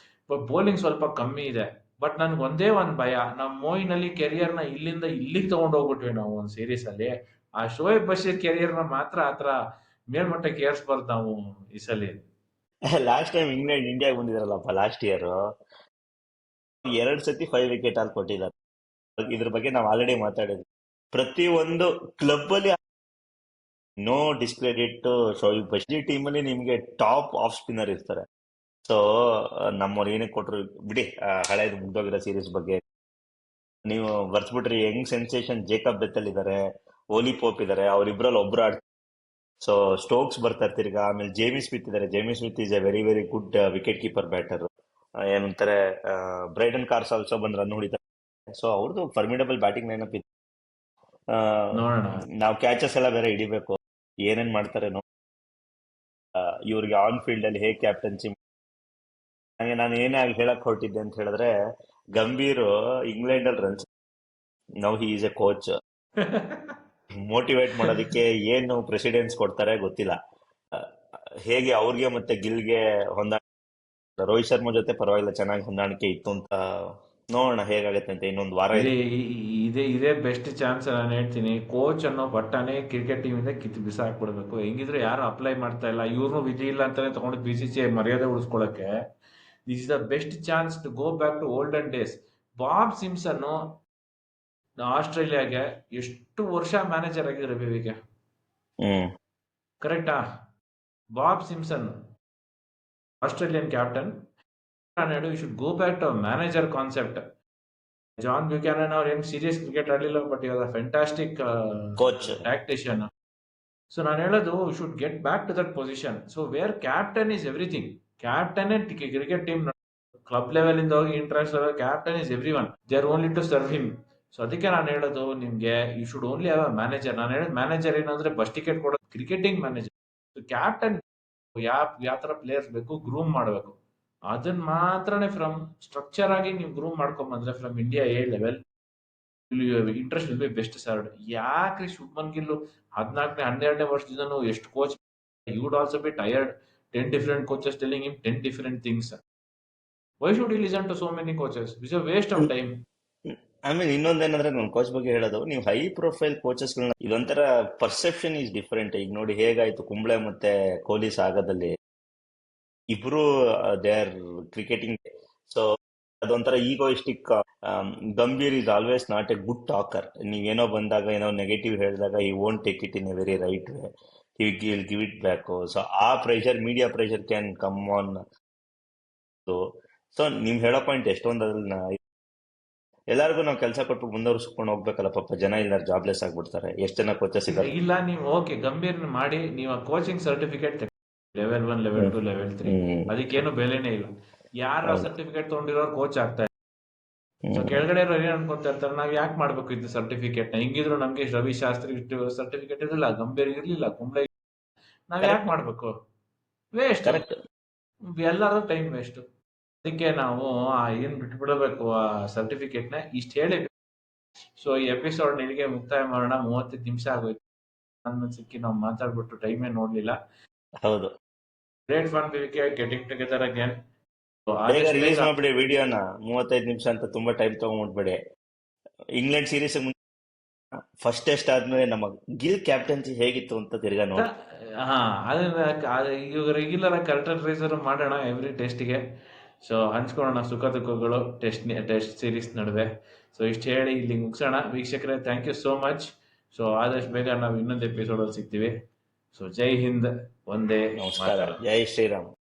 ಬಟ್ ಬೌಲಿಂಗ್ ಸ್ವಲ್ಪ ಕಮ್ಮಿ ಇದೆ. ಬಟ್ ನನ್ಗೆ ಒಂದೇ ಒಂದು ಭಯ, ನಮ್ಮ ಮೋಯಿನಲ್ಲಿ ಕೆರಿಯರ್ನ ಇಲ್ಲಿಂದ ಇಲ್ಲಿಗೆ ತಗೊಂಡು ಹೋಗ್ಬಿಟ್ವಿ ನಾವು ಒಂದು ಸೀರೀಸ್ ಅಲ್ಲಿ. ಆ ಶೋಯಬ್ ಬಶೀರ್ ಕೆರಿಯರ್ನ ಮಾತ್ರ ಆತರ ಮೇಲ್ಮಟ್ಟಕ್ಕೆ ಏರ್ಸ್ಬಾರ್ದು ನಾವು ಈ ಸಲ. ಲಾಸ್ಟ್ ಟೈಮ್ ಇಂಗ್ಲೆಂಡ್ ಇಂಡಿಯಾಗೆ ಬಂದಿದಾರಲ್ಲಪ್ಪ ಲಾಸ್ಟ್ ಇಯರ್, 2 ಸತಿ 5 ವಿಕೆಟ್ ಅಲ್ಲಿ ಕೊಟ್ಟಿದ್ದಾರೆ. ಇದ್ರ ಬಗ್ಗೆ ನಾವು ಆಲ್ರೆಡಿ ಮಾತಾಡಿದ್ವಿ. ಪ್ರತಿ ಒಂದು ಕ್ಲಬ್ ಅಲ್ಲಿ ನೋ ಡಿಸ್ಕ್ರೆಡಿಟ್ ಶೋಯಿಬ್ ಬಶೀರ್ ಟೀಮ್ ಅಲ್ಲಿ ನಿಮ್ಗೆ ಟಾಪ್ ಆಫ್ ಸ್ಪಿನ್ನರ್ ಇರ್ತಾರೆ. ಸೊ ನಮ್ಮವ್ರು ಏನಕ್ಕೆ ಕೊಟ್ರು ಬಿಡಿ, ಹಳೇದು ಮುಗ್ದೋಗಿರೋ ಸೀರೀಸ್ ಬಗ್ಗೆ ನೀವು ಬರ್ಸ್ಬಿಟ್ರಿ. ಯಂಗ್ ಸೆನ್ಸೇಷನ್ ಜೇಕಬ್ ಬೆತ್ತಲ್ ಇದಾರೆ, ಓಲಿ ಪೋಪ್ ಇದಾರೆ, ಅವ್ರಿಬ್ರಲ್ಲಿ ಒಬ್ರು ಸೊ ಸ್ಟೋಕ್ಸ್ ಬರ್ತಾರೆ ತಿರ್ಗಾ. ಆಮೇಲೆ ಜೇಮಿ ಸ್ಮಿತ್ ಇದಾರೆ. Jamie Smith is A very very good wicket keeper batter. ಏನಂತಾರೆ, ಬ್ರೈಡನ್ ಕಾರ್ಸ್ ಆಲ್ಸೋ ಬಂದ್ ರನ್ ಹೊಡಿತಾರೆ. ಸೊ ಅವ್ರದ್ದು ಫರ್ಮಿಡಬಲ್ ಬ್ಯಾಟಿಂಗ್ ಲೈನಪ್ ಇದೆ. ನೋಡೋಣ. ನಾವು ಕ್ಯಾಚಸ್ ಎಲ್ಲ ಬೇರೆ ಹಿಡಿಬೇಕು, ಏನೇನ್ ಮಾಡ್ತಾರೆ ಇವ್ರಿಗೆ ಆನ್ ಫೀಲ್ಡ್ ಅಲ್ಲಿ ಹೇಗೆ ಕ್ಯಾಪ್ಟನ್ಸಿ. ನಾನು ಏನೇ ಹೇಳಕ್ ಹೊರಟಿದ್ದೆ ಅಂತ ಹೇಳಿದ್ರೆ, ಗಂಭೀರ್ ಇಂಗ್ಲೆಂಡ್ ಅಲ್ಲಿ runs, now he is A coach. Motivate ಮಾಡೋದಕ್ಕೆ ಏನು ಪ್ರೆಸಿಡೆನ್ಸ್ ಕೊಡ್ತಾರೆ ಗೊತ್ತಿಲ್ಲ. ಹೇಗೆ ಅವ್ರಿಗೆ ಮತ್ತೆ ಗಿಲ್ಗೆ ರೋಹಿತ್ ಶರ್ಮಾ ಜೊತೆ ಪರವಾಗಿಲ್ಲ, ಚೆನ್ನಾಗಿ ಹೊಂದಾಣಿಕೆ ಇತ್ತು ಅಂತ. ನೋಡೋಣ ಹೇಗಾಗತ್ತೆ ಅಂತ. ಇನ್ನೊಂದು ವಾರ ಇದೆ. ಇದೇ ಬೆಸ್ಟ್ ಚಾನ್ಸ್ ನಾನು ಹೇಳ್ತೀನಿ. ಕೋಚ್ ಅನ್ನೋ ಪಟ್ಟನೆ ಕ್ರಿಕೆಟ್ ಟೀಮ್ ಇಂದ ಕಿತ್ತು ಬಿಸಾಕ್ಬಿಡ್ಬೇಕು. ಹೆಂಗಿದ್ರೆ ಯಾರು ಅಪ್ಲೈ ಮಾಡ್ತಾ ಇಲ್ಲ, ಇವ್ರನ್ನೂ ವಿಧಿ ಇಲ್ಲ ಅಂತಾನೆ ತಗೊಂಡು BCCI ಮರ್ಯಾದೆ ಉಳಿಸ್ಕೊಳಕ್ಕೆ. This is the best chance to go back to olden days. Bob Simpson ಆಸ್ಟ್ರೇಲಿಯಾಗೆ ಎಷ್ಟು ವರ್ಷ ಮ್ಯಾನೇಜರ್ ಆಗಿದ್ರೆ ಬೇವಿಗೆ, ಕರೆಕ್ಟಾ? Bob Simpson Australian captain. You should go back to manager concept. John Buchanan ಅವ್ರು ಏನು ಸೀರಿಯಸ್ ಕ್ರಿಕೆಟ್ ಆಡಲಿಲ್ಲ, ಬಟ್ ಇವಾಗ ಫ್ಯಾಂಟಾಸ್ಟಿಕ್ ಕೋಚ್, ಟ್ಯಾಕ್ಟಿಷಿಯನ್. ಸೊ ನಾನು ಹೇಳೋದು, should get back to that position. So where captain is everything. Captain cricket team club level ಇಂದ ಹೋಗಿ international level, captain is every one. They are only to serve him. So ಅದಕ್ಕೆ ನಾನು ಹೇಳೋದು ನಿಮ್ಗೆ, you should only have a manager. ನಾನು ಹೇಳೋದು manager ಏನಂದ್ರೆ bus ticket ಕೊಡೋದು, ಕ್ರಿಕೆಟಿಂಗ್ ಮ್ಯಾನೇಜರ್. ಕ್ಯಾಪ್ಟನ್ ಯಾವ ತರ ಪ್ಲೇಯರ್ಸ್ ಬೇಕು ಗ್ರೂಮ್ ಮಾಡಬೇಕು, ಅದನ್ನ ಮಾತ್ರನೇ ಫ್ರಮ್ ಸ್ಟ್ರಕ್ಚರ್ ಆಗಿ ನೀವು ಗ್ರೂಮ್ ಮಾಡ್ಕೊಂಡ್ ಬಂದ್ರೆ from India A level interest will be best served. ಯಾಕ್ರಿ ಶುಭ್ಮನ್ ಗಿಲ್ 14ನೇ 12ನೇ ವರ್ಷದಿಂದನೂ ಎಷ್ಟು coach, you would also be tired. 10 different coaches telling him 10 different things. Why should he listen to so many coaches? It's a waste of time. ಆಮೇಲೆ ಇನ್ನೊಂದೇನಂದ್ರೆ ನನ್ನ coach ಬಗ್ಗೆ ಹೇಳೋದು, ನೀವು ಹೈ ಪ್ರೊಫೈಲ್ ಕೋಚಸ್ಗಳನ್ನ, ಇದೊಂಥರ ಪರ್ಸೆಪ್ಷನ್ ಈಸ್ ಡಿಫರೆಂಟ್. ಈಗ ನೋಡಿ ಹೇಗಾಯ್ತು ಕುಂಬ್ಳೆ ಮತ್ತೆ ಕೊಹ್ಲಿ ಸಾಗದಲ್ಲಿ, ಇಬ್ರು ದೇ ಆರ್ ಕ್ರಿಕೆಟಿಂಗ್. ಸೊ ಅದೊಂಥರ egoistic. Gambhir is always not a good talker. ನೀವೇನೋ ಬಂದಾಗ ಏನೋ ನೆಗೆಟಿವ್ ಹೇಳಿದಾಗ he won't take it in a very right way, he will give it back. So ಆ pressure, media pressure can come on. So ನಿಮ್ ಹೇಳೋ point ಎಷ್ಟೊಂದು, ಅದನ್ನ ಎಲ್ಲರಿಗೂ ನಾವು ಕೆಲಸ ಕೊಟ್ಟು ಮುಂದುವರ್ಸ್ಕೊಂಡು ಹೋಗ್ಬೇಕಲ್ಲ. ಪಾಪ ಜನ ಇಲ್ಲ, ಜಾಬ್ಲೆಸ್ ಆಗ್ಬಿಡ್ತಾರೆ. ಎಷ್ಟು ಜನ ಕೋಚಸ್ ಇದ್ದಾರೆ. ಇಲ್ಲ ನೀವು ಓಕೆ ಗಂಭೀರ್ ಮಾಡಿ, ನೀವು coaching certificate level 1 level 2 level 3, ಅದಕ್ಕೇನು ಬೆಲೆನೇ ಇಲ್ಲ. ಯಾರ ಸರ್ಟಿಫಿಕೇಟ್ ತಗೊಂಡಿರೋರು ಕೋಚ್ ಆಗ್ತಾ ಇದೆ. ಸೊ ಕೆಳಗಡೆ ಏನ್ ಅನ್ಕೊಂತಾ ಇರ್ತಾರೆ, ನಾವ್ ಯಾಕೆ ಮಾಡ್ಬೇಕು ಇದು ಸರ್ಟಿಫಿಕೇಟ್ ನ? ಹಿಂಗಿದ್ರು ನಮ್ಗೆ ರವಿ ಶಾಸ್ತ್ರಿ ಸರ್ಟಿಫಿಕೇಟ್ ಇರಲಿಲ್ಲ, ಗಂಭೀರ್ ಇರ್ಲಿಲ್ಲ, ಕುಂಬ್ಳೆ, ನಾವ್ ಯಾಕೆ ಮಾಡ್ಬೇಕು? ವೇಸ್ಟ್, ಎಲ್ಲರೂ ಟೈಮ್ ವೇಸ್ಟ್. ಅದಕ್ಕೆ ನಾವು ಏನ್ ಬಿಟ್ಬಿಡಬೇಕು ಆ ಸರ್ಟಿಫಿಕೇಟ್ ನ. ಇಷ್ಟ ಹೇಳಿ ಸೊ ಈ ಎಪಿಸೋಡ್ ನಿನಗೆ ಮುಕ್ತಾಯ ಮಾಡೋಣ. 35 ನಿಮಿಷ ಆಗೋಯ್ತು. ನನ್ನ ಸಿಕ್ಕಿ ನಾವು ಮಾತಾಡ್ಬಿಟ್ಟು ಟೈಮೇ ನೋಡ್ಲಿಲ್ಲ. ಹೌದು, great fun getting together again. Release ಮಾಡ್ಬಿಡಿ ವಿಡಿಯೋನ. 35 ನಿಮಿಷ ಅಂತ ತುಂಬಾ ಟೈಮ್ ತಗೊಂಡ್ಬಿಡ್ಬೇಡಿ. ಇಂಗ್ಲೆಂಡ್ ಸೀರೀಸ್ ಫಸ್ಟ್ ಟೆಸ್ಟ್ ಆದ್ಮೇಲೆ ನಮ್ಮ ಗಿಲ್ ಕ್ಯಾಪ್ಟನ್ಸಿ ಹೇಗಿತ್ತು ಅಂತ ತಿರ್ಗಾ ನೋಡಿ. ಇವಾಗ ರೆಗ್ಯುಲರ್ ಆಗಿ ಕರ್ಟನ್ ರೈಸರ್ ಮಾಡೋಣ ಎವ್ರಿ ಟೆಸ್ಟ್ಗೆ. ಸೊ ಹಂಚ್ಕೊಳ್ಳೋಣ ಸುಖ ದುಃಖಗಳು ಟೆಸ್ಟ್ ಸೀರೀಸ್ ನಡುವೆ. ಸೊ ಇಷ್ಟು ಹೇಳಿ ಇಲ್ಲಿ ಮುಗಿಸೋಣ. ವೀಕ್ಷಕರೇ, thank you so much. So ಆದಷ್ಟು ಬೇಗ ನಾವು ಇನ್ನೊಂದು ಎಪಿಸೋಡಲ್ಲಿ ಸಿಗ್ತೀವಿ. ಸೊ ಜೈ ಹಿಂದ್, ಒಂದೇ ನಮಸ್ಕಾರ, ಜೈ ಶ್ರೀರಾಮ್.